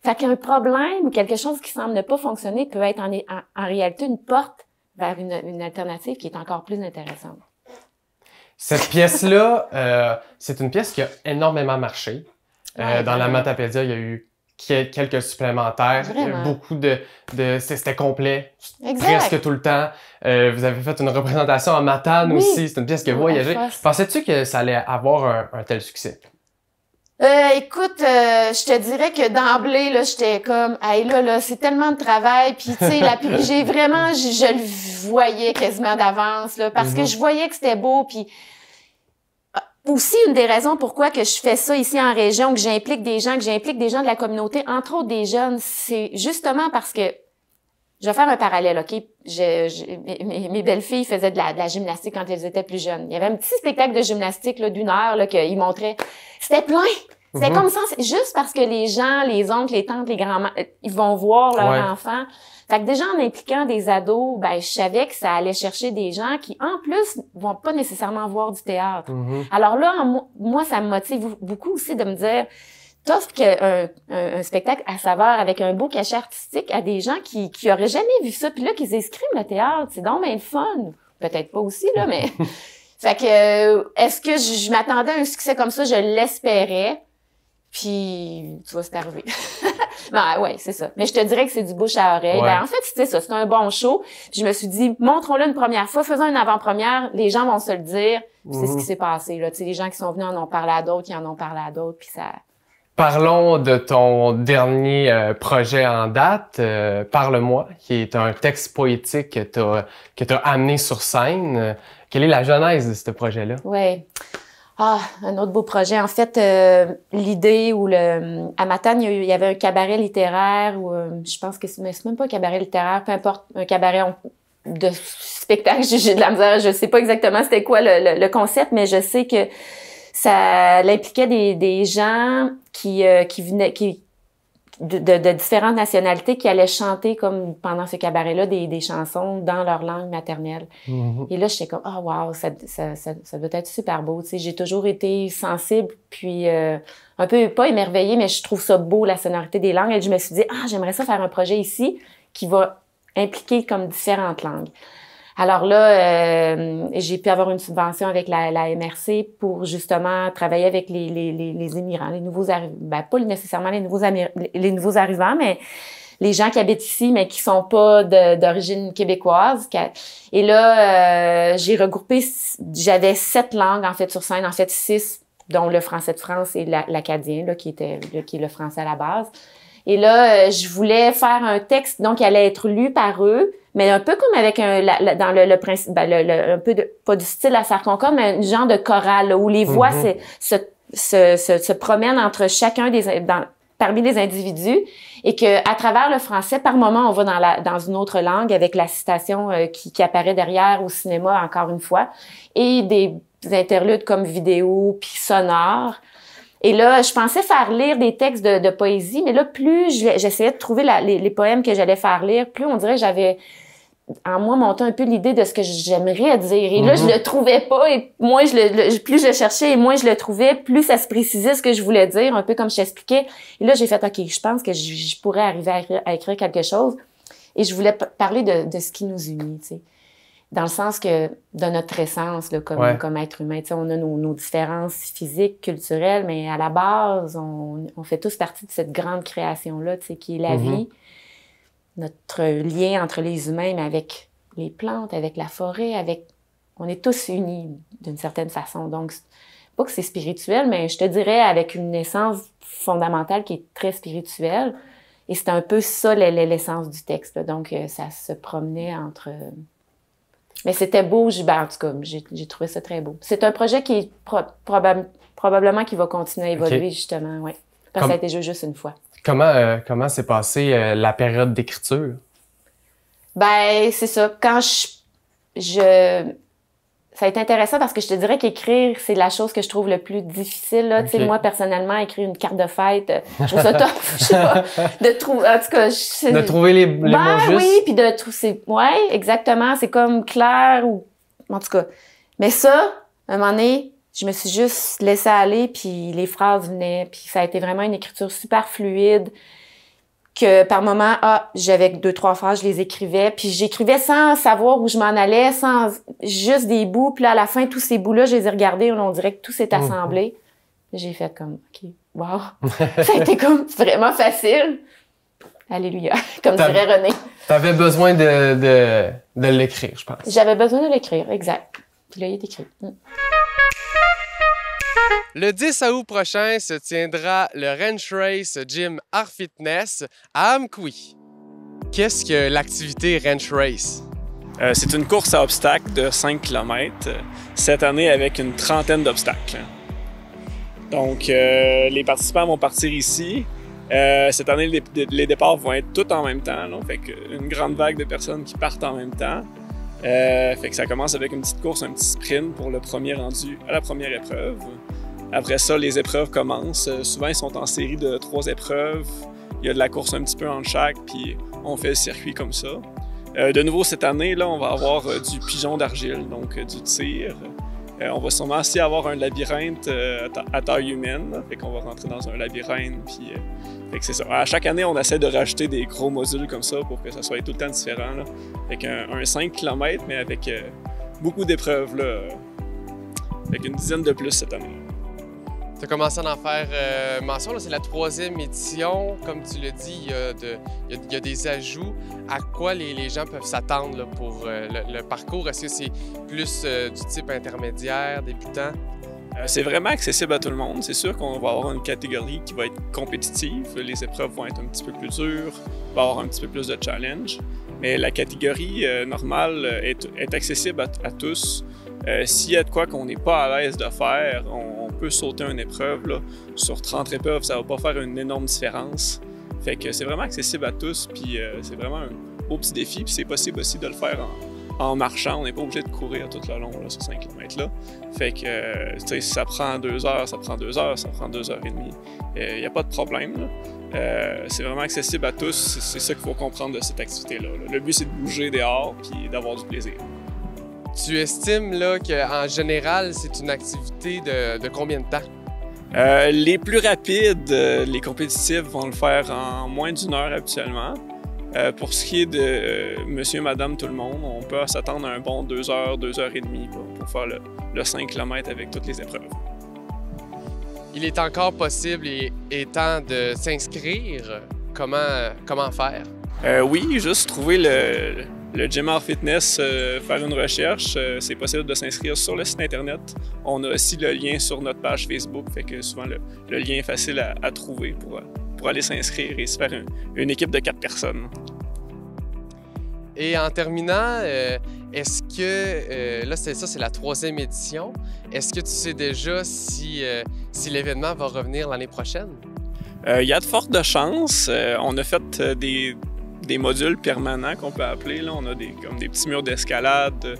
Fait qu'un problème ou quelque chose qui semble ne pas fonctionner peut être en réalité une porte vers une alternative qui est encore plus intéressante. Cette pièce-là, c'est une pièce qui a énormément marché. Dans la Matapédia, il y a eu quelques supplémentaires. Beaucoup c'était complet, presque tout le temps. Vous avez fait une représentation en Matane aussi. C'est une pièce qui a voyagé. Pensais-tu que ça allait avoir un tel succès? Écoute, je te dirais que d'emblée, là, j'étais comme, hey, là, c'est tellement de travail, puis tu sais, j'ai vraiment, je le voyais quasiment d'avance, là, parce que je voyais que c'était beau, puis aussi une des raisons pourquoi que je fais ça ici en région, que j'implique des gens de la communauté, entre autres des jeunes, c'est justement parce que je vais faire un parallèle, OK? Mes belles-filles faisaient de la gymnastique quand elles étaient plus jeunes. Il y avait un petit spectacle de gymnastique là, d'1 heure là, qu'ils montraient. C'était plein! C'était comme ça, juste parce que les gens, les oncles, les tantes, les grands-mères, ils vont voir leurs enfants. Fait que déjà, en impliquant des ados, ben je savais que ça allait chercher des gens qui, en plus, vont pas nécessairement voir du théâtre. Alors là, moi, ça me motive beaucoup aussi de me dire... T'offres un spectacle à saveur avec un beau cachet artistique à des gens qui auraient jamais vu ça, puis là, qu'ils escriment le théâtre, c'est donc bien le fun. Peut-être pas aussi, là, mais... Fait que, est-ce que je m'attendais à un succès comme ça? Je l'espérais, puis tu vois, c'est arrivé. Ben, ouais, c'est ça. Mais je te dirais que c'est du bouche à oreille. Ben, en fait, c'était ça, c'est un bon show. Puis je me suis dit, montrons-le une première fois, faisons une avant-première, les gens vont se le dire, puis c'est ce qui s'est passé, là. Tu sais, les gens qui sont venus en ont parlé à d'autres, ils en ont parlé à d'autres, puis ça... Parlons de ton dernier projet en date, Parle-moi, qui est un texte poétique que t'as amené sur scène. Quelle est la genèse de ce projet-là? Oui. Ah, un autre beau projet. En fait, l'idée où à Matane, il y avait un cabaret littéraire ou je pense que c'est même pas un cabaret littéraire, peu importe, un cabaret de spectacle. J'ai de la misère, je sais pas exactement c'était quoi le concept, mais je sais que ça impliquait des gens qui venaient de différentes nationalités qui allaient chanter comme pendant ce cabaret-là des chansons dans leur langue maternelle. Et là, j'étais comme wow, ça doit être super beau. Tu sais, j'ai toujours été sensible puis un peu pas émerveillée, mais je trouve ça beau la sonorité des langues. Et je me suis dit j'aimerais ça faire un projet ici qui va impliquer comme différentes langues. Alors là, j'ai pu avoir une subvention avec la MRC pour justement travailler avec les immigrants, les nouveaux arrivants, ben pas nécessairement les nouveaux arrivants, mais les gens qui habitent ici, mais qui sont pas d'origine québécoise. Et là, j'ai regroupé, j'avais 7 langues en fait sur scène, en fait 6, dont le français de France et l'acadien, là, qui est le français à la base. Et là, je voulais faire un texte donc qui allait être lu par eux, mais un peu comme avec dans le principe, un peu pas du style à Sartre Concorde, mais un genre de chorale là, où les voix se promènent entre chacun parmi les individus, et que à travers le français, par moment, on va dans une autre langue avec la citation qui apparaît derrière au cinéma encore une fois, et des interludes comme vidéo puis sonore. Et là, je pensais faire lire des textes de poésie, mais là, plus j'essayais de trouver les poèmes que j'allais faire lire, plus on dirait que j'avais en moi monté un peu l'idée de ce que j'aimerais dire. Et là, je le trouvais pas, et moins plus je cherchais et moins je le trouvais, plus ça se précisait ce que je voulais dire, un peu comme je t'expliquais. Et là, j'ai fait, OK, je pense que je pourrais arriver à écrire quelque chose. Et je voulais parler de ce qui nous unit, tu sais. Dans le sens que de notre essence là, comme être humain, tu sais, on a nos différences physiques, culturelles, mais à la base, on fait tous partie de cette grande création-là, tu sais, qui est la vie, notre lien entre les humains, mais avec les plantes, avec la forêt, on est tous unis d'une certaine façon. Donc, pas que c'est spirituel, mais je te dirais avec une essence fondamentale qui est très spirituelle. Et c'est un peu ça l'essence du texte, là. Donc, ça se promenait entre... Mais c'était beau, en tout cas, j'ai trouvé ça très beau. C'est un projet qui est probablement qui va continuer à évoluer, justement, oui. Parce que ça a été juste une fois. Comment s'est passée la période d'écriture? Ben, c'est ça. Quand ça a été intéressant parce que je te dirais qu'écrire, c'est la chose que je trouve le plus difficile, là. Tu sais, moi, personnellement, écrire une carte de fête, je trouve ça top. Je sais pas. En tout cas, de trouver les mots justes. Oui, puis de trouver, ouais, exactement. C'est comme clair ou, en tout cas. Mais ça, à un moment donné, je me suis juste laissée aller, puis les phrases venaient, puis ça a été vraiment une écriture super fluide. Que par moment, j'avais 2-3 phrases, je les écrivais, puis j'écrivais sans savoir où je m'en allais, sans juste des bouts, puis là, à la fin, tous ces bouts-là, je les ai regardés, on dirait que tout s'est assemblé. J'ai fait comme, OK, wow, ça a été comme vraiment facile. Alléluia, comme dirait René. T'avais besoin de l'écrire, je pense. J'avais besoin de l'écrire, exact. Puis là, il est écrit. Le 10 août prochain se tiendra le Ranch Race Gym Art Fitness à Amqui. Qu'est-ce que l'activité Ranch Race? C'est une course à obstacles de 5 km, cette année avec une trentaine d'obstacles. Donc, les participants vont partir ici. Cette année, les départs vont être tous en même temps. Là, fait une grande vague de personnes qui partent en même temps. Fait que ça commence avec une petite course, un petit sprint pour le premier rendu à la première épreuve. Après ça, les épreuves commencent. Souvent, ils sont en série de 3 épreuves. Il y a de la course un petit peu entre chaque, puis on fait le circuit comme ça. De nouveau, cette année, là, on va avoir du pigeon d'argile, donc du tir. On va sûrement aussi avoir un labyrinthe à taille humaine. Là. Fait qu'on va rentrer dans un labyrinthe, puis fait que c'est ça. À chaque année, on essaie de rajouter des gros modules comme ça pour que ça soit tout le temps différent. Là. Avec un 5 km, mais avec beaucoup d'épreuves, là, avec une dizaine de plus cette année. Tu as commencé à en faire mention, c'est la 3e édition. Comme tu l'as dit, il y a des ajouts. À quoi les gens peuvent s'attendre pour le parcours? Est-ce que c'est plus du type intermédiaire, débutant? C'est vraiment accessible à tout le monde. C'est sûr qu'on va avoir une catégorie qui va être compétitive. Les épreuves vont être un petit peu plus dures, il va y avoir un petit peu plus de challenge. Mais la catégorie normale est accessible à tous. S'il y a de quoi qu'on n'est pas à l'aise de faire, on peut sauter une épreuve. Là. Sur 30 épreuves, ça ne va pas faire une énorme différence. Fait que c'est vraiment accessible à tous, puis c'est vraiment un beau petit défi. Puis c'est possible aussi de le faire en marchant. On n'est pas obligé de courir tout le long là, sur 5 km-là. Fait que si ça prend 2 heures, ça prend 2 heures, ça prend 2 heures et demie. Il n'y a pas de problème. C'est vraiment accessible à tous. C'est ça qu'il faut comprendre de cette activité-là. Le but, c'est de bouger dehors et d'avoir du plaisir. Tu estimes là, qu'en général, c'est une activité de combien de temps? Les plus rapides, les compétitifs, vont le faire en moins d'1 heure habituellement. Pour ce qui est de monsieur, madame, tout le monde, on peut s'attendre à un bon 2 heures, 2 heures et demie pour faire le 5 km avec toutes les épreuves. Il est encore possible et temps de s'inscrire. Comment faire? Oui, juste trouver le Gym Art Fitness, faire une recherche. C'est possible de s'inscrire sur le site Internet. On a aussi le lien sur notre page Facebook, fait que souvent le lien est facile à trouver pour aller s'inscrire et se faire une équipe de 4 personnes. Et en terminant, est-ce que, là c'est la 3e édition, est-ce que tu sais déjà si l'événement va revenir l'année prochaine? Il y a de fortes chances. On a fait des modules permanents qu'on peut appeler. Là. On a comme des petits murs d'escalade,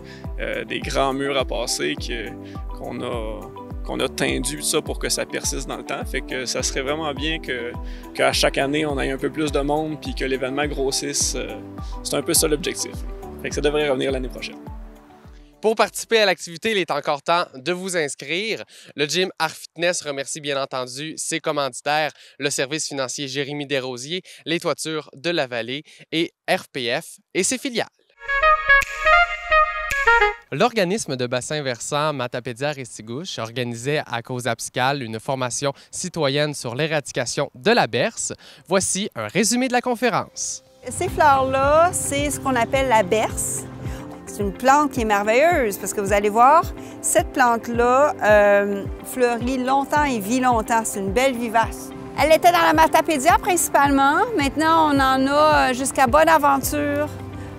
des grands murs à passer qu'on a teindu ça pour que ça persiste dans le temps. Fait que ça serait vraiment bien qu'à chaque année, on ait un peu plus de monde puis que l'événement grossisse. C'est un peu ça l'objectif. Fait que ça devrait revenir l'année prochaine. Pour participer à l'activité, il est encore temps de vous inscrire. Le Gym Art Fitness remercie bien entendu ses commanditaires, le service financier Jérémy Desrosiers, les toitures de la Vallée et RPF et ses filiales. L'organisme de bassin versant Matapédia-Restigouche organisait à Cause Abscal une formation citoyenne sur l'éradication de la berce. Voici un résumé de la conférence. Ces fleurs-là, c'est ce qu'on appelle la berce. C'est une plante qui est merveilleuse parce que vous allez voir, cette plante-là fleurit longtemps et vit longtemps. C'est une belle vivace. Elle était dans la Matapédia principalement. Maintenant, on en a jusqu'à Bonaventure.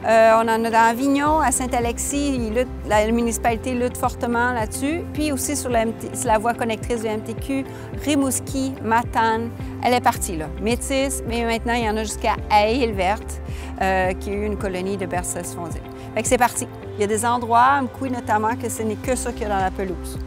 On en a dans Avignon, à Saint-Alexis. La municipalité lutte fortement là-dessus. Puis aussi sur la voie connectrice du MTQ, Rimouski, Matane. Elle est partie là. Métis, mais maintenant, il y en a jusqu'à Haye-Verte, qui a eu une colonie de berces spongiles. Fait que c'est parti. Il y a des endroits, à Amqui notamment, que ce n'est que ça qu'il y a dans la pelouse.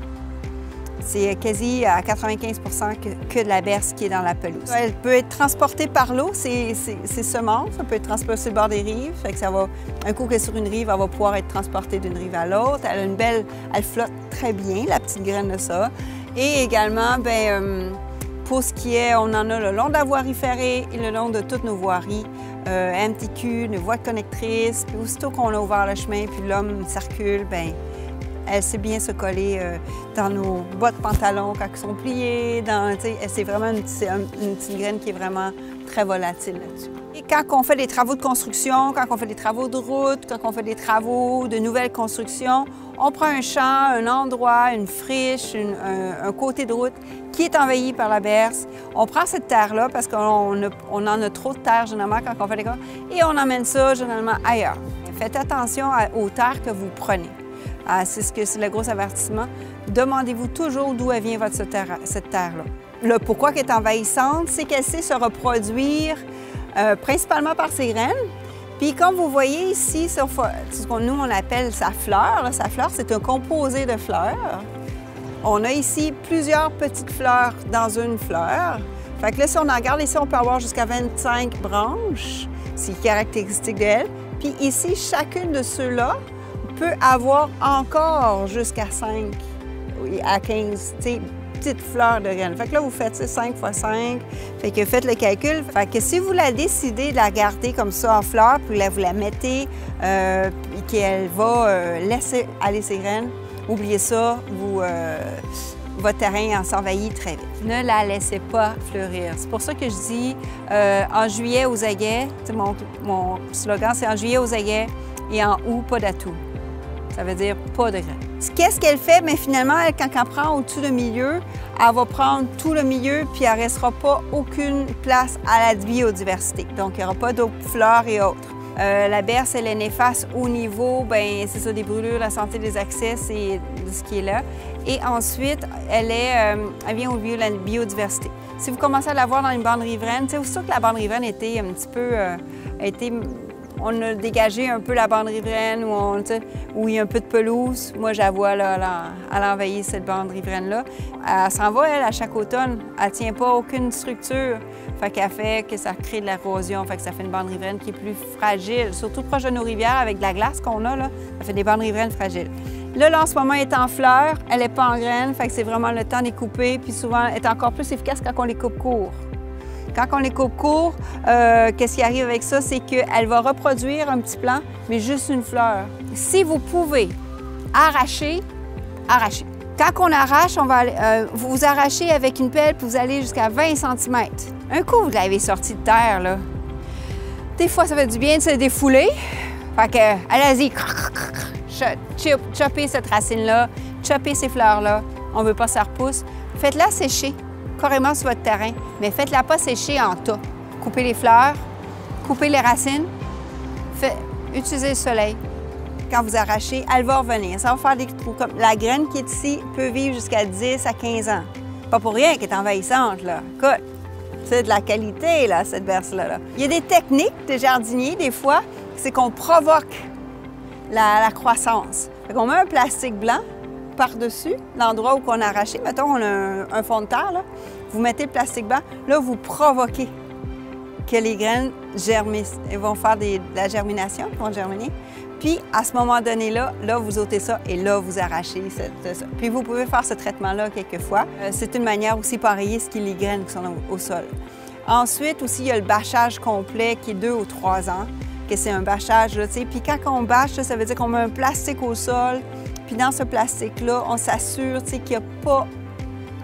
C'est quasi à 95 % que de la berce qui est dans la pelouse. Elle peut être transportée par l'eau, ces semences. Ça peut être transporté sur le bord des rives. Fait que ça va, un coup qu'elle est sur une rive, elle va pouvoir être transportée d'une rive à l'autre. Elle flotte très bien, la petite graine de ça. Et également, pour ce qui est, on en a le long de la voirie ferrée et le long de toutes nos voiries. MTQ, une voie connectrice. Puis aussitôt qu'on a ouvert le chemin, puis l'homme circule, elle sait bien se coller dans nos bas de pantalon quand ils sont pliés. C'est vraiment une petite graine qui est vraiment très volatile là-dessus. Et quand on fait des travaux de construction, quand on fait des travaux de route, quand on fait des travaux de nouvelles constructions, On prend un champ, un endroit, une friche, un côté de route qui est envahi par la berce. On prend cette terre-là parce qu'on en a trop de terre généralement quand on fait l'école et on emmène ça généralement ailleurs. Faites attention aux terres que vous prenez. C'est le gros avertissement. Demandez-vous toujours d'où vient cette terre-là. Le pourquoi elle est envahissante, c'est qu'elle sait se reproduire principalement par ses graines. Puis comme vous voyez ici, ce que nous on appelle sa fleur, là, sa fleur c'est un composé de fleurs. On a ici plusieurs petites fleurs dans une fleur. Fait que là, si on en regarde ici, on peut avoir jusqu'à 25 branches. C'est caractéristique d'elle. Puis ici, chacune de ceux-là peut avoir encore jusqu'à 5 à 15 petites fleurs de graines. Fait que là, vous faites 5 x 5. Fait que faites le calcul. Fait que si vous la décidez de la garder comme ça en fleur, puis là, vous la mettez et qu'elle va laisser aller ses graines, oubliez ça, votre terrain s'envahit très vite. Ne la laissez pas fleurir. C'est pour ça que je dis en juillet aux aguets, mon slogan c'est en juillet aux aguets et en août pas d'atout. Ça veut dire pas de graines. Qu'est-ce qu'elle fait? Mais finalement, quand elle prend au-dessus du milieu, elle va prendre tout le milieu puis elle ne restera pas aucune place à la biodiversité. Donc, il n'y aura pas d'autres fleurs et autres. La berce, elle est néfaste au niveau, c'est ça, des brûlures, la santé des accès, c'est ce qui est là. Et ensuite, elle vient au niveau de la biodiversité. Si vous commencez à la voir dans une bande riveraine, c'est sûr que la bande riveraine était un petit peu, on a dégagé un peu la bande riveraine où il y a un peu de pelouse. Moi, je la vois, là, elle a envahi cette bande riveraine-là. Elle s'en va, elle, à chaque automne. Elle ne tient pas aucune structure. Fait qu'elle fait que ça crée de l'érosion. Fait que ça fait une bande riveraine qui est plus fragile. Surtout proche de nos rivières, avec de la glace qu'on a, là, ça fait des bandes riveraines fragiles. Là, en ce moment, elle est en fleurs. Elle n'est pas en graines. Fait que c'est vraiment le temps de les couper. Puis souvent, elle est encore plus efficace quand on les coupe court. Quand on les coupe court, qu'est-ce qui arrive avec ça? C'est qu'elle va reproduire un petit plant, mais juste une fleur. Si vous pouvez arracher, arrachez. Quand on arrache, vous arrachez avec une pelle, puis vous allez jusqu'à 20 cm. Un coup, vous l'avez sorti de terre, là. Des fois, ça fait du bien de se défouler. Fait que, allez-y, choppez cette racine-là, choppez ces fleurs-là. On ne veut pas que ça repousse. Faites-la sécher carrément sur votre terrain, mais faites-la pas sécher en tas. Coupez les fleurs, coupez les racines, utilisez le soleil. Quand vous arrachez, elle va revenir. Ça va faire des trous. Comme la graine qui est ici peut vivre jusqu'à 10 à 15 ans. Pas pour rien qu'elle est envahissante, là. Écoute, c'est de la qualité, là, cette berce-là. Il y a des techniques de jardiniers, des fois, c'est qu'on provoque la croissance. Fait qu'on met un plastique blanc par-dessus l'endroit où on a arraché. Mettons, on a un fond de terre, là. Vous mettez le plastique blanc. Là, vous provoquez que les graines germissent. Elles vont faire de la germination, elles vont germiner. Puis, à ce moment donné-là, vous ôtez ça et là, vous arrachez ça. Puis, vous pouvez faire ce traitement-là quelquefois. C'est une manière aussi pareille ce qui est les graines qui sont au sol. Ensuite, aussi, il y a le bâchage complet qui est 2 ou 3 ans, que c'est un bâchage, là, tu sais. Puis, quand on bâche, ça veut dire qu'on met un plastique au sol. Puis dans ce plastique-là, on s'assure qu'il n'y a pas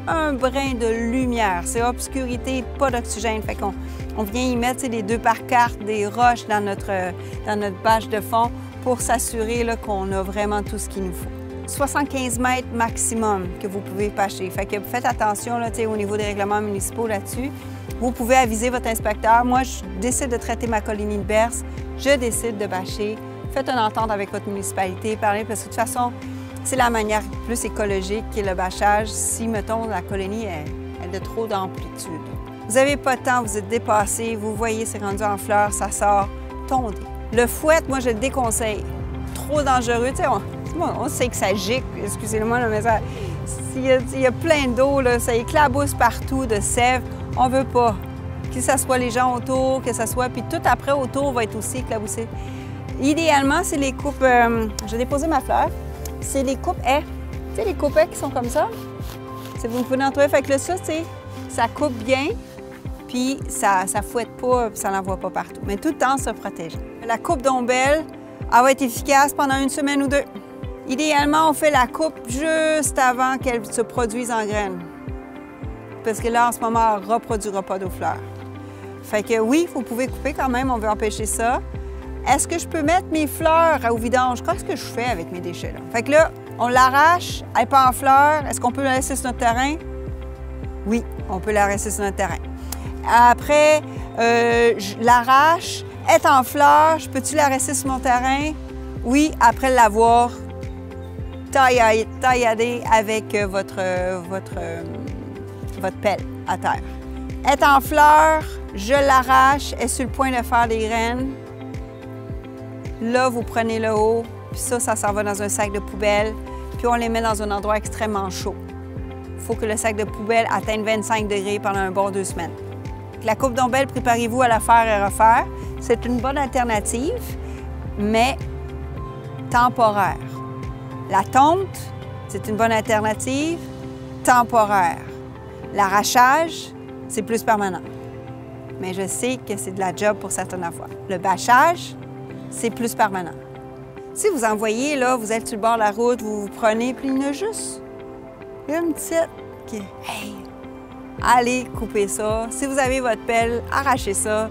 un brin de lumière. C'est obscurité, pas d'oxygène. Fait qu'on vient y mettre des 2 par carte, des roches dans notre bâche de fond pour s'assurer qu'on a vraiment tout ce qu'il nous faut. 75 mètres maximum que vous pouvez bâcher. Fait que faites attention là, au niveau des règlements municipaux là-dessus. Vous pouvez aviser votre inspecteur. Moi, je décide de traiter ma colonie de berce. Je décide de bâcher. Faites une entente avec votre municipalité, parlez, parce que de toute façon, c'est la manière plus écologique qui est le bâchage si, mettons, la colonie est de trop d'amplitude. Vous n'avez pas de temps, vous êtes dépassé, vous voyez, c'est rendu en fleurs, ça sort, tondez. Le fouet, moi, je le déconseille. Trop dangereux, tu sais, on sait que ça gicle, excusez-moi, mais ça, il y a plein d'eau, ça éclabousse partout de sève, on veut pas. Que ce soit les gens autour, que ce soit, puis tout après autour va être aussi éclaboussé. Idéalement, c'est les coupes... j'ai déposé ma fleur. C'est les coupes haies. Tu sais, les coupes haies qui sont comme ça. Vous pouvez en trouver. Fait que là, ça coupe bien, puis ça fouette pas, puis ça n'envoie pas partout. Mais tout le temps se protéger. La coupe d'ombelle, elle va être efficace pendant 1 semaine ou 2. Idéalement, on fait la coupe juste avant qu'elle se produise en graines. Parce que là, en ce moment, elle ne reproduira pas d'eau fleur. Fait que oui, vous pouvez couper quand même, on veut empêcher ça. Est-ce que je peux mettre mes fleurs au vidange? Qu'est-ce que je fais avec mes déchets, là? Fait que là, On l'arrache, elle n'est pas en fleurs. Est-ce qu'on peut la laisser sur notre terrain? Oui, on peut la laisser sur notre terrain. Après, je l'arrache, elle est en fleurs. Peux-tu la laisser sur mon terrain? Oui, après l'avoir tailladée avec votre pelle à terre. Elle est en fleurs, je l'arrache, elle est sur le point de faire des graines. Là, vous prenez le haut, puis ça s'en va dans un sac de poubelle, puis on les met dans un endroit extrêmement chaud. Il faut que le sac de poubelle atteigne 25 degrés pendant un bon 2 semaines. La coupe d'ombelle, préparez-vous à la faire et refaire. C'est une bonne alternative, mais temporaire. La tonte, c'est une bonne alternative, temporaire. L'arrachage, c'est plus permanent. Mais je sais que c'est de la job pour certaines fois. Le bâchage, c'est plus permanent. Si vous envoyez, là, vous êtes sur le bord de la route, vous vous prenez, puis il y en a juste une petite qui est « Hey! » Allez couper ça. Si vous avez votre pelle, arrachez ça.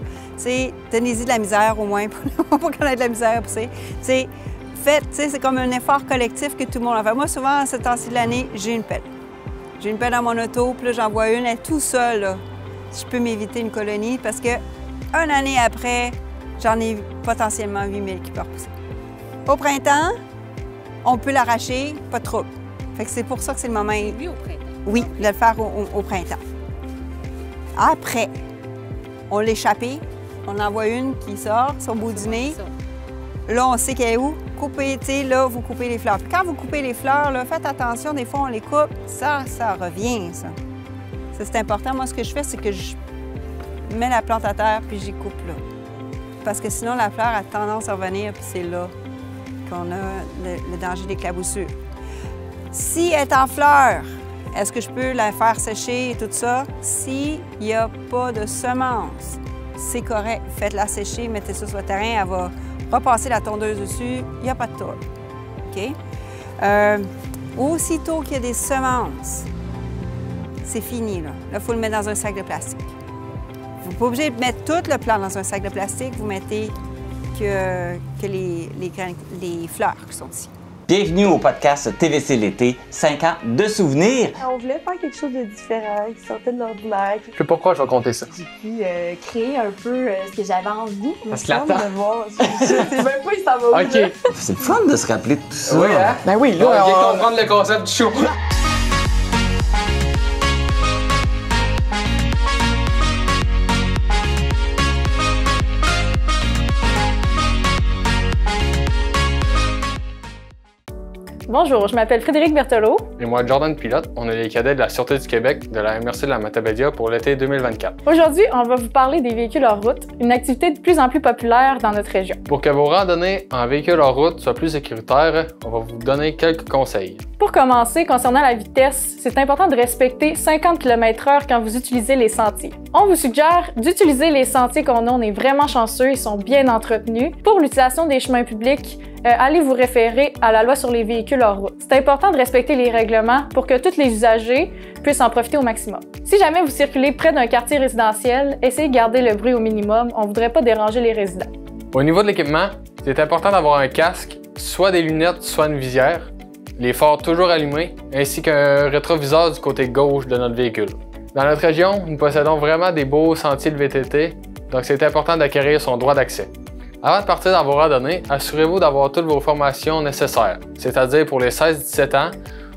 Donnez-y de la misère au moins pour qu'on ait de la misère à pousser. Faites, c'est comme un effort collectif que tout le monde a fait. Moi, souvent, à ce temps-ci de l'année, j'ai une pelle. J'ai une pelle dans mon auto, puis là, j'en vois une, elle est tout seule, là. Je peux m'éviter une colonie parce que, une année après, j'en ai potentiellement 8000 qui peuvent repousser. Au printemps, on peut l'arracher, pas de trouble. Fait que c'est pour ça que c'est le moment. Lui, au printemps. Oui, de le faire au printemps. Après, on l'échappe, on en voit une qui sort, son bout du nez. Là, on sait qu'elle est où. Coupez, tu sais, là, vous coupez les fleurs. Puis quand vous coupez les fleurs, là, faites attention, des fois, on les coupe. Ça revient, ça. Ça, c'est important. Moi, ce que je fais, c'est que je mets la plante à terre, puis j'y coupe là. Parce que sinon, la fleur a tendance à revenir, puis c'est là qu'on a le danger d'éclaboussure. Si elle est en fleurs, est-ce que je peux la faire sécher et tout ça? S'il n'y a pas de semences, c'est correct. Faites-la sécher, mettez ça sur le terrain, elle va repasser la tondeuse dessus, il n'y a pas de trouble. OK? Aussitôt qu'il y a des semences, c'est fini, là. Là, il faut le mettre dans un sac de plastique. Vous n'êtes pas obligé de mettre tout le plant dans un sac de plastique, vous mettez que les fleurs qui sont ici. Bienvenue au podcast TVC l'été, 5 ans de souvenirs. On voulait faire quelque chose de différent, qui sortait de l'ordinaire. Je sais pas pourquoi je vais compter ça. J'ai pu créer un peu ce que j'avais envie. Parce que l'attend. De voir. Je sais même pas si ça va où. OK. C'est le fun de se rappeler de tout ça. Oui, hein? Ben oui, là, on vient comprendre le concept du show. Bonjour, je m'appelle Frédéric Berthelot. Et moi, Jordan Pilote, on est les cadets de la Sûreté du Québec de la MRC de la Matapédia pour l'été 2024. Aujourd'hui, on va vous parler des véhicules hors route, une activité de plus en plus populaire dans notre région. Pour que vos randonnées en véhicule hors route soient plus sécuritaires, on va vous donner quelques conseils. Pour commencer, concernant la vitesse, c'est important de respecter 50 km/h quand vous utilisez les sentiers. On vous suggère d'utiliser les sentiers qu'on a, on est vraiment chanceux, ils sont bien entretenus. Pour l'utilisation des chemins publics, allez vous référer à la loi sur les véhicules hors route. C'est important de respecter les règlements pour que tous les usagers puissent en profiter au maximum. Si jamais vous circulez près d'un quartier résidentiel, essayez de garder le bruit au minimum, on ne voudrait pas déranger les résidents. Au niveau de l'équipement, c'est important d'avoir un casque, soit des lunettes, soit une visière, les phares toujours allumés, ainsi qu'un rétroviseur du côté gauche de notre véhicule. Dans notre région, nous possédons vraiment des beaux sentiers de VTT, donc c'est important d'acquérir son droit d'accès. Avant de partir dans vos randonnées, assurez-vous d'avoir toutes vos formations nécessaires, c'est-à-dire pour les 16-17 ans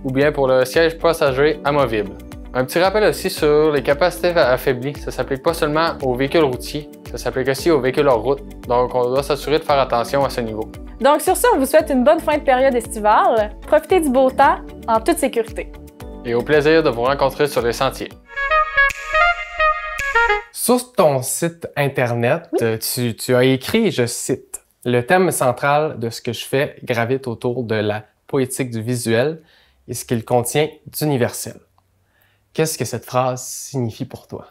ou bien pour le siège passager amovible. Un petit rappel aussi sur les capacités affaiblies, ça ne s'applique pas seulement aux véhicules routiers, ça s'applique aussi aux véhicules hors route, donc on doit s'assurer de faire attention à ce niveau. Donc sur ce, on vous souhaite une bonne fin de période estivale, profitez du beau temps en toute sécurité. Et au plaisir de vous rencontrer sur les sentiers. Sur ton site internet, tu as écrit, je cite, « Le thème central de ce que je fais gravite autour de la poétique du visuel et ce qu'il contient d'universel. » Qu'est-ce que cette phrase signifie pour toi?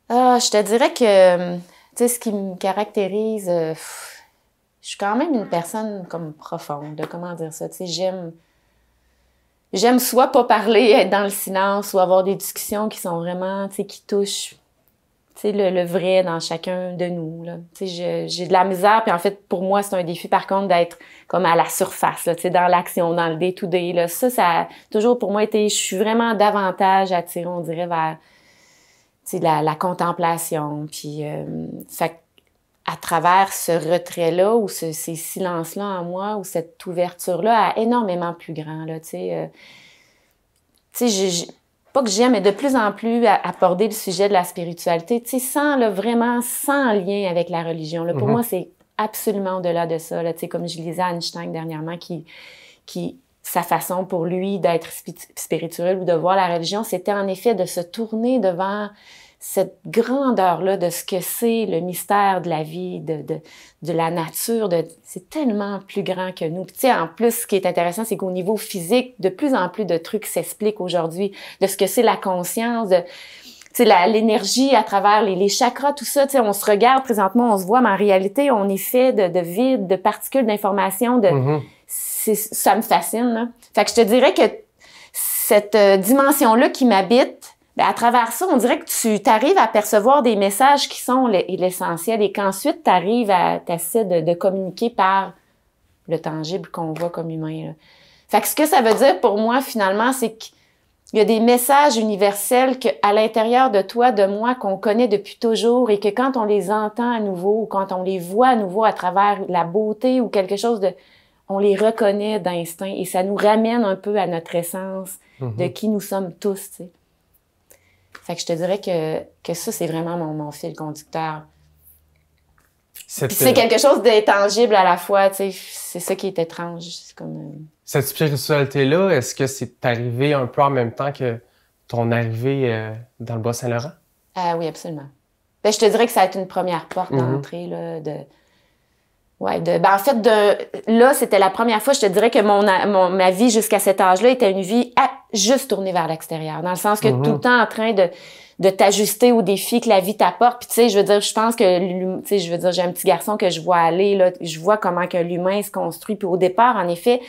Je te dirais que, tu sais, ce qui me caractérise, je suis quand même une personne comme profonde, comment dire ça, tu sais, j'aime soit pas parler, être dans le silence, ou avoir des discussions qui sont vraiment, tu sais, qui touchent le vrai dans chacun de nous, là. J'ai de la misère, puis en fait, pour moi, c'est un défi, par contre, d'être comme à la surface, là, dans l'action, dans le day-to-day, là. Ça a toujours pour moi été, je suis vraiment davantage attirée, on dirait, vers, la contemplation, puis, fait à travers ce retrait-là, ou ces silences-là en moi, ou cette ouverture-là, à énormément plus grand, là, pas que j'aime, mais de plus en plus aborder le sujet de la spiritualité, vraiment sans lien avec la religion. Là. Pour moi, c'est absolument au-delà de ça. Là, comme je lisais Einstein dernièrement, sa façon pour lui d'être spirituel ou de voir la religion, c'était en effet de se tourner devant cette grandeur-là de ce que c'est le mystère de la vie, de la nature. C'est tellement plus grand que nous. Puis, en plus, ce qui est intéressant, c'est qu'au niveau physique, de plus en plus de trucs s'expliquent aujourd'hui, de ce que c'est la conscience, l'énergie à travers les chakras, tout ça. On se regarde présentement, on se voit, mais en réalité, on est fait de vide, de particules d'information. Ça me fascine. Là. Fait que je te dirais que cette dimension-là qui m'habite, à travers ça, on dirait que tu arrives à percevoir des messages qui sont l'essentiel et qu'ensuite, tu essaies de communiquer par le tangible qu'on voit comme humain. Là. Fait que ce que ça veut dire pour moi, finalement, c'est qu'il y a des messages universels à l'intérieur de toi, de moi, qu'on connaît depuis toujours et que quand on les entend à nouveau ou quand on les voit à nouveau à travers la beauté ou quelque chose on les reconnaît d'instinct et ça nous ramène un peu à notre essence de qui nous sommes tous, tu sais. Fait que je te dirais que ça, c'est vraiment mon fil conducteur. C'est quelque chose d'intangible à la fois, tu sais. C'est ça qui est étrange. C'est comme... Cette spiritualité-là, est-ce que c'est arrivé un peu en même temps que ton arrivée dans le Bas-Saint-Laurent? Oui, absolument. Ben, je te dirais que ça a été une première porte d'entrée, là, en fait, là, c'était la première fois, je te dirais que ma vie jusqu'à cet âge-là était une vie juste tournée vers l'extérieur. Dans le sens que tout le temps en train de t'ajuster aux défis que la vie t'apporte. Puis tu sais, je veux dire, je pense que, j'ai un petit garçon que je vois aller, là, je vois comment que l'humain se construit. Puis au départ, en effet,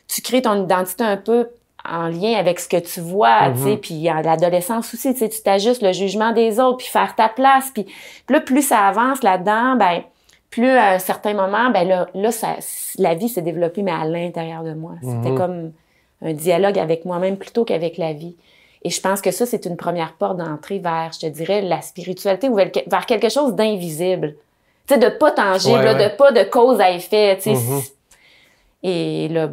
tu crées ton identité un peu en lien avec ce que tu vois, tu sais, puis à l'adolescence aussi, tu sais, tu t'ajustes le jugement des autres, puis faire ta place. Puis là, plus ça avance là-dedans, plus à un certain moment, là la vie s'est développée, mais à l'intérieur de moi. C'était comme un dialogue avec moi-même plutôt qu'avec la vie. Et je pense que ça, c'est une première porte d'entrée vers, je te dirais, la spiritualité ou vers quelque chose d'invisible. Tu sais, de pas tangible, de pas de cause à effet, tu sais. Et là,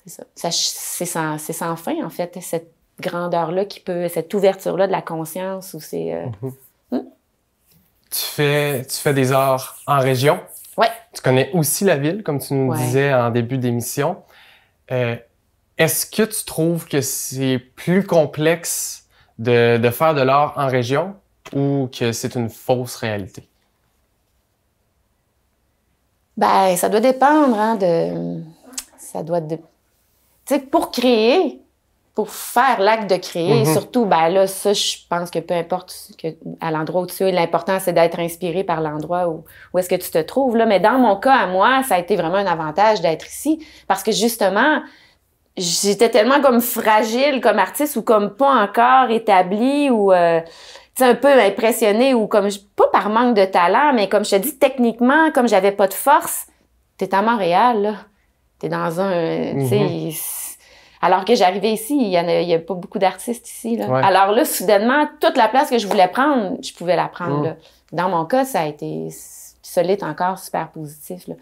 c'est ça. C'est sans fin, en fait, cette grandeur-là cette ouverture-là de la conscience où c'est... Tu fais des arts en région. Ouais. Tu connais aussi la ville, comme tu nous disais en début d'émission. Est-ce que tu trouves que c'est plus complexe de faire de l'art en région ou que c'est une fausse réalité? Ça doit dépendre, tu sais, pour créer, pour faire l'acte de créer, surtout, là, ça, je pense que peu importe à l'endroit où tu es, l'important, c'est d'être inspiré par l'endroit où est-ce que tu te trouves, là. Mais dans mon cas, à moi, ça a été vraiment un avantage d'être ici parce que, justement, j'étais tellement comme fragile comme artiste ou comme pas encore établie ou, tu sais, un peu impressionnée ou comme, pas par manque de talent, mais comme je te dis, techniquement, comme j'avais pas de force, t'es à Montréal, là. T'es dans un, tu sais, alors que j'arrivais ici, il y a pas beaucoup d'artistes ici, là. Alors là, soudainement, toute la place que je voulais prendre, je pouvais la prendre, là. Dans mon cas, ça a été solide encore, super positif, là.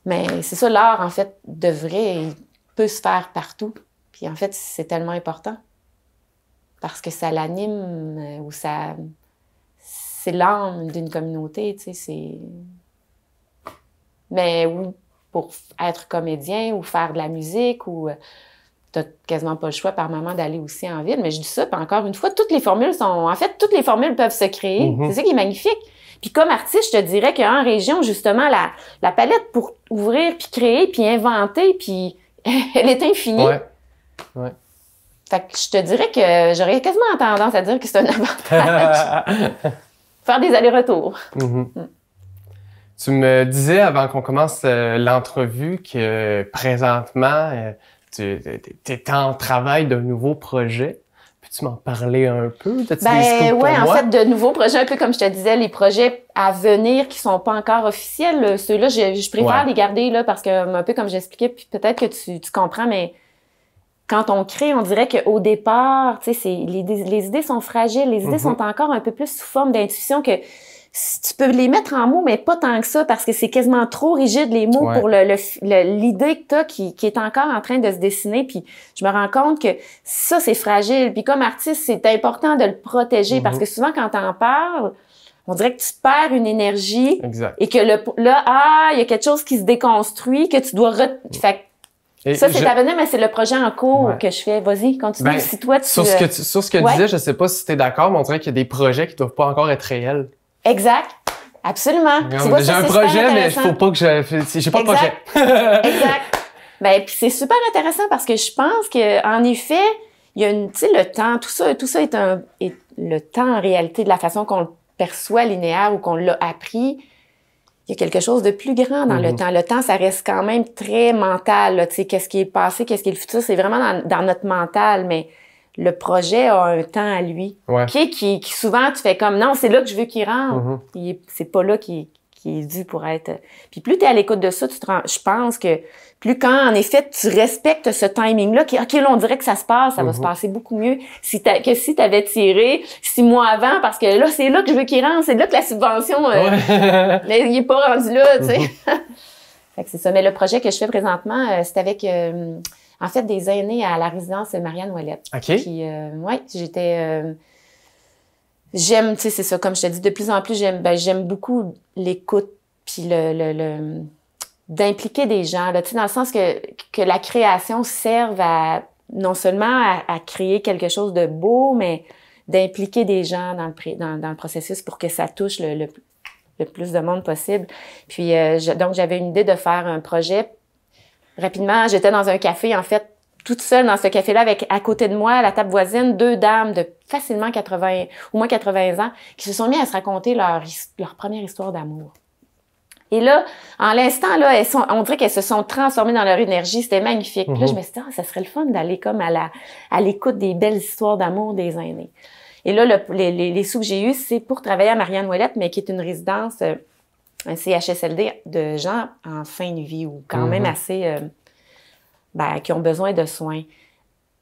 Mais c'est ça, l'art, en fait, de vrai, il peut se faire partout. Puis en fait, c'est tellement important. Parce que ça l'anime ou ça... C'est l'âme d'une communauté, tu sais, c'est... Mais oui, pour être comédien ou faire de la musique ou... T'as quasiment pas le choix par moment d'aller aussi en ville. Mais je dis ça, puis encore une fois, toutes les formules sont... En fait, toutes les formules peuvent se créer. C'est ça qui est magnifique. Puis comme artiste, je te dirais qu'en région, justement, la palette pour ouvrir, puis créer, puis inventer, puis elle est infinie. Ouais. Fait que je te dirais que j'aurais quasiment tendance à dire que c'est un avantage. Faire des allers-retours. Tu me disais, avant qu'on commence l'entrevue, que présentement, tu es en travail d'un nouveau projet. Peux-tu m'en parler un peu? Ouais, en fait, de nouveaux projets, un peu comme je te disais, les projets à venir qui sont pas encore officiels, ceux-là, je préfère les garder là parce que, un peu comme j'expliquais, puis peut-être que tu comprends, mais quand on crée, on dirait qu'au départ, tu sais, les idées sont fragiles, les idées sont encore un peu plus sous forme d'intuition que tu peux les mettre en mots, mais pas tant que ça, parce que c'est quasiment trop rigide, les mots, pour l'idée que t'as qui est encore en train de se dessiner. Puis je me rends compte que ça, c'est fragile. Puis comme artiste, c'est important de le protéger, parce que souvent, quand t'en parles, on dirait que tu perds une énergie. Exact. Et que il y a quelque chose qui se déconstruit, que tu dois... Fait ça, c'est à venir, mais c'est le projet en cours que je fais. Vas-y, continue. Si toi, sur ce que tu disais, je sais pas si t'es d'accord, mais on dirait qu'il y a des projets qui doivent pas encore être réels. Exact. Absolument. J'ai un projet, mais il faut pas que j'ai pas le projet. Exact. Ben, puis c'est super intéressant parce que je pense que, en effet, il y a tu sais, le temps, tout ça est le temps, en réalité, de la façon qu'on le perçoit linéaire ou qu'on l'a appris. Il y a quelque chose de plus grand dans le temps. Le temps, ça reste quand même très mental, là, tu sais, qu'est-ce qui est le passé, qu'est-ce qui est le futur, c'est vraiment dans notre mental, mais le projet a un temps à lui. Qui souvent, tu fais comme, non, c'est là que je veux qu'il rentre. C'est pas là qu'il est dû pour être. Puis plus tu es à l'écoute de ça, je pense que plus quand, en effet, tu respectes ce timing-là, OK, là, on dirait que ça se passe, ça va se passer beaucoup mieux que si tu avais tiré 6 mois avant, parce que là, c'est là que je veux qu'il rentre, c'est là que la subvention, il est pas rendu là, tu sais. Fait que c'est ça. Mais le projet que je fais présentement, c'est avec... en fait, des aînés à la résidence Marianne Ouellette. OK. Puis, j'aime, tu sais, c'est ça, comme je te dis, de plus en plus, j'aime beaucoup l'écoute, puis d'impliquer des gens, là, tu sais, dans le sens que la création serve non seulement à créer quelque chose de beau, mais d'impliquer des gens dans le processus pour que ça touche le plus de monde possible. Puis, donc, j'avais une idée de faire un projet. Rapidement, j'étais dans un café, en fait, toute seule dans ce café-là, avec à côté de moi, à la table voisine, 2 dames de facilement 80, au moins 80 ans, qui se sont mis à se raconter leur première histoire d'amour. Et là, en l'instant, là, on dirait qu'elles se sont transformées dans leur énergie. C'était magnifique. Puis là, je me suis dit, ça serait le fun d'aller comme à l'écoute des belles histoires d'amour des aînés. Et là, les sous que j'ai eus, c'est pour travailler à Marianne Ouellette, mais qui est une résidence, un CHSLD de gens en fin de vie ou quand même assez, qui ont besoin de soins.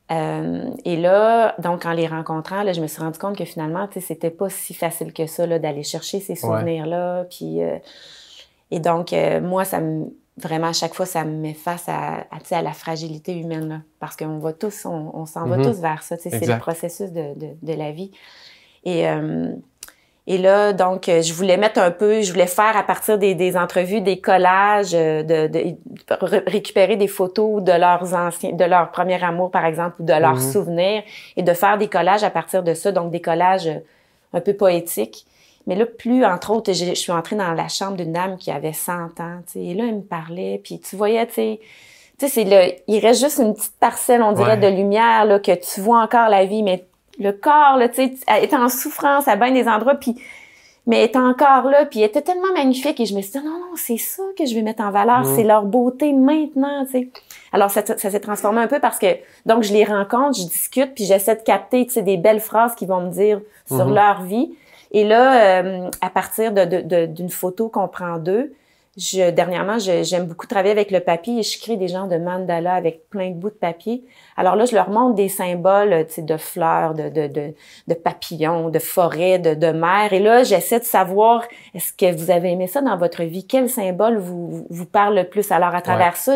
Et là, donc, en les rencontrant, là, je me suis rendu compte que finalement, tu sais, c'était pas si facile que ça, là, d'aller chercher ces souvenirs-là. Puis, et donc, moi, vraiment, à chaque fois, ça me met face à la fragilité humaine, là, parce qu'on va tous, on s'en va tous vers ça, tu sais, c'est le processus de la vie. Et là, donc, je voulais faire à partir des entrevues, des collages, récupérer des photos de leur premier amour, par exemple, ou de leurs souvenirs, et de faire des collages à partir de ça, donc des collages un peu poétiques. Mais là, entre autres, je suis entrée dans la chambre d'une dame qui avait 100 ans, tu sais, et là, elle me parlait, puis tu voyais, tu sais, il reste juste une petite parcelle, on dirait, de lumière, là, que tu vois encore la vie, mais le corps, là, tu sais, elle était en souffrance à bien des endroits, mais elle était encore là, puis elle était tellement magnifique, et je me suis dit, non, c'est ça que je vais mettre en valeur, c'est leur beauté maintenant, tu sais. Alors, ça s'est transformé un peu parce que, donc, je les rencontre, je discute, puis j'essaie de capter, tu sais, des belles phrases qu'ils vont me dire sur leur vie. Et là, à partir d'une photo qu'on prend d'eux, dernièrement, j'aime beaucoup travailler avec le papier et je crée des genres de mandalas avec plein de bouts de papier. Alors là, je leur montre des symboles, tu sais, de fleurs, de papillons, de forêts, de mer. Et là, j'essaie de savoir, est-ce que vous avez aimé ça dans votre vie? Quel symbole vous parle le plus? Alors, à travers ça,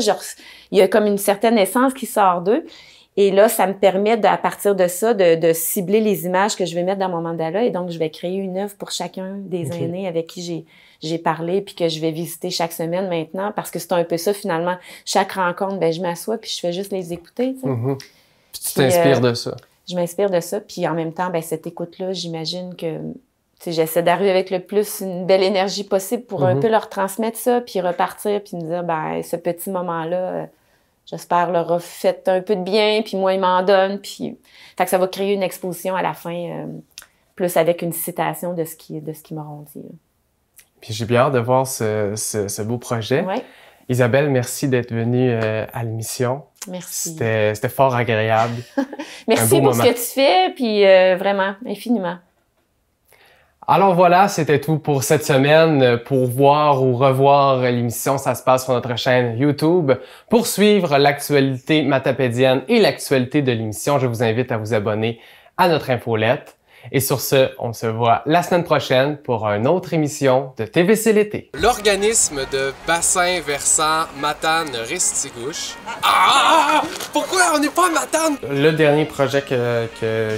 il y a comme une certaine essence qui sort d'eux. Et là, ça me permet, à partir de ça, de cibler les images que je vais mettre dans mon mandala. Et donc, je vais créer une œuvre pour chacun des aînés avec qui j'ai parlé puis que je vais visiter chaque semaine maintenant. Parce que c'est un peu ça, finalement. Chaque rencontre, je m'assois puis je fais juste les écouter. Tu sais. Puis tu t'inspires de ça. Je m'inspire de ça. Puis en même temps, cette écoute-là, j'imagine que j'essaie d'arriver avec le plus une belle énergie possible pour un peu leur transmettre ça, puis repartir, puis me dire, ce petit moment-là... j'espère leur a fait un peu de bien, puis moi, ils m'en donnent. Puis, fait que ça va créer une exposition à la fin, plus avec une citation de ce qu'ils m'auront dit. Là. Puis j'ai bien hâte de voir ce beau projet. Ouais. Isabelle, merci d'être venue à l'émission. Merci. C'était fort agréable. Merci pour ce que tu fais, puis vraiment, infiniment. Alors voilà, c'était tout pour cette semaine. Pour voir ou revoir l'émission, ça se passe sur notre chaîne YouTube. Pour suivre l'actualité matapédienne et l'actualité de l'émission, je vous invite à vous abonner à notre infolette. Et sur ce, on se voit la semaine prochaine pour une autre émission de TVC l'été. L'organisme de bassin versant Matane-Restigouche. Ah! Pourquoi on n'est pas à Matane? Le dernier projet que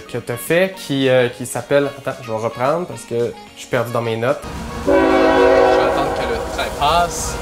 tu as fait qui s'appelle... Attends, je vais reprendre parce que je suis perdu dans mes notes. Je vais attendre que le train passe.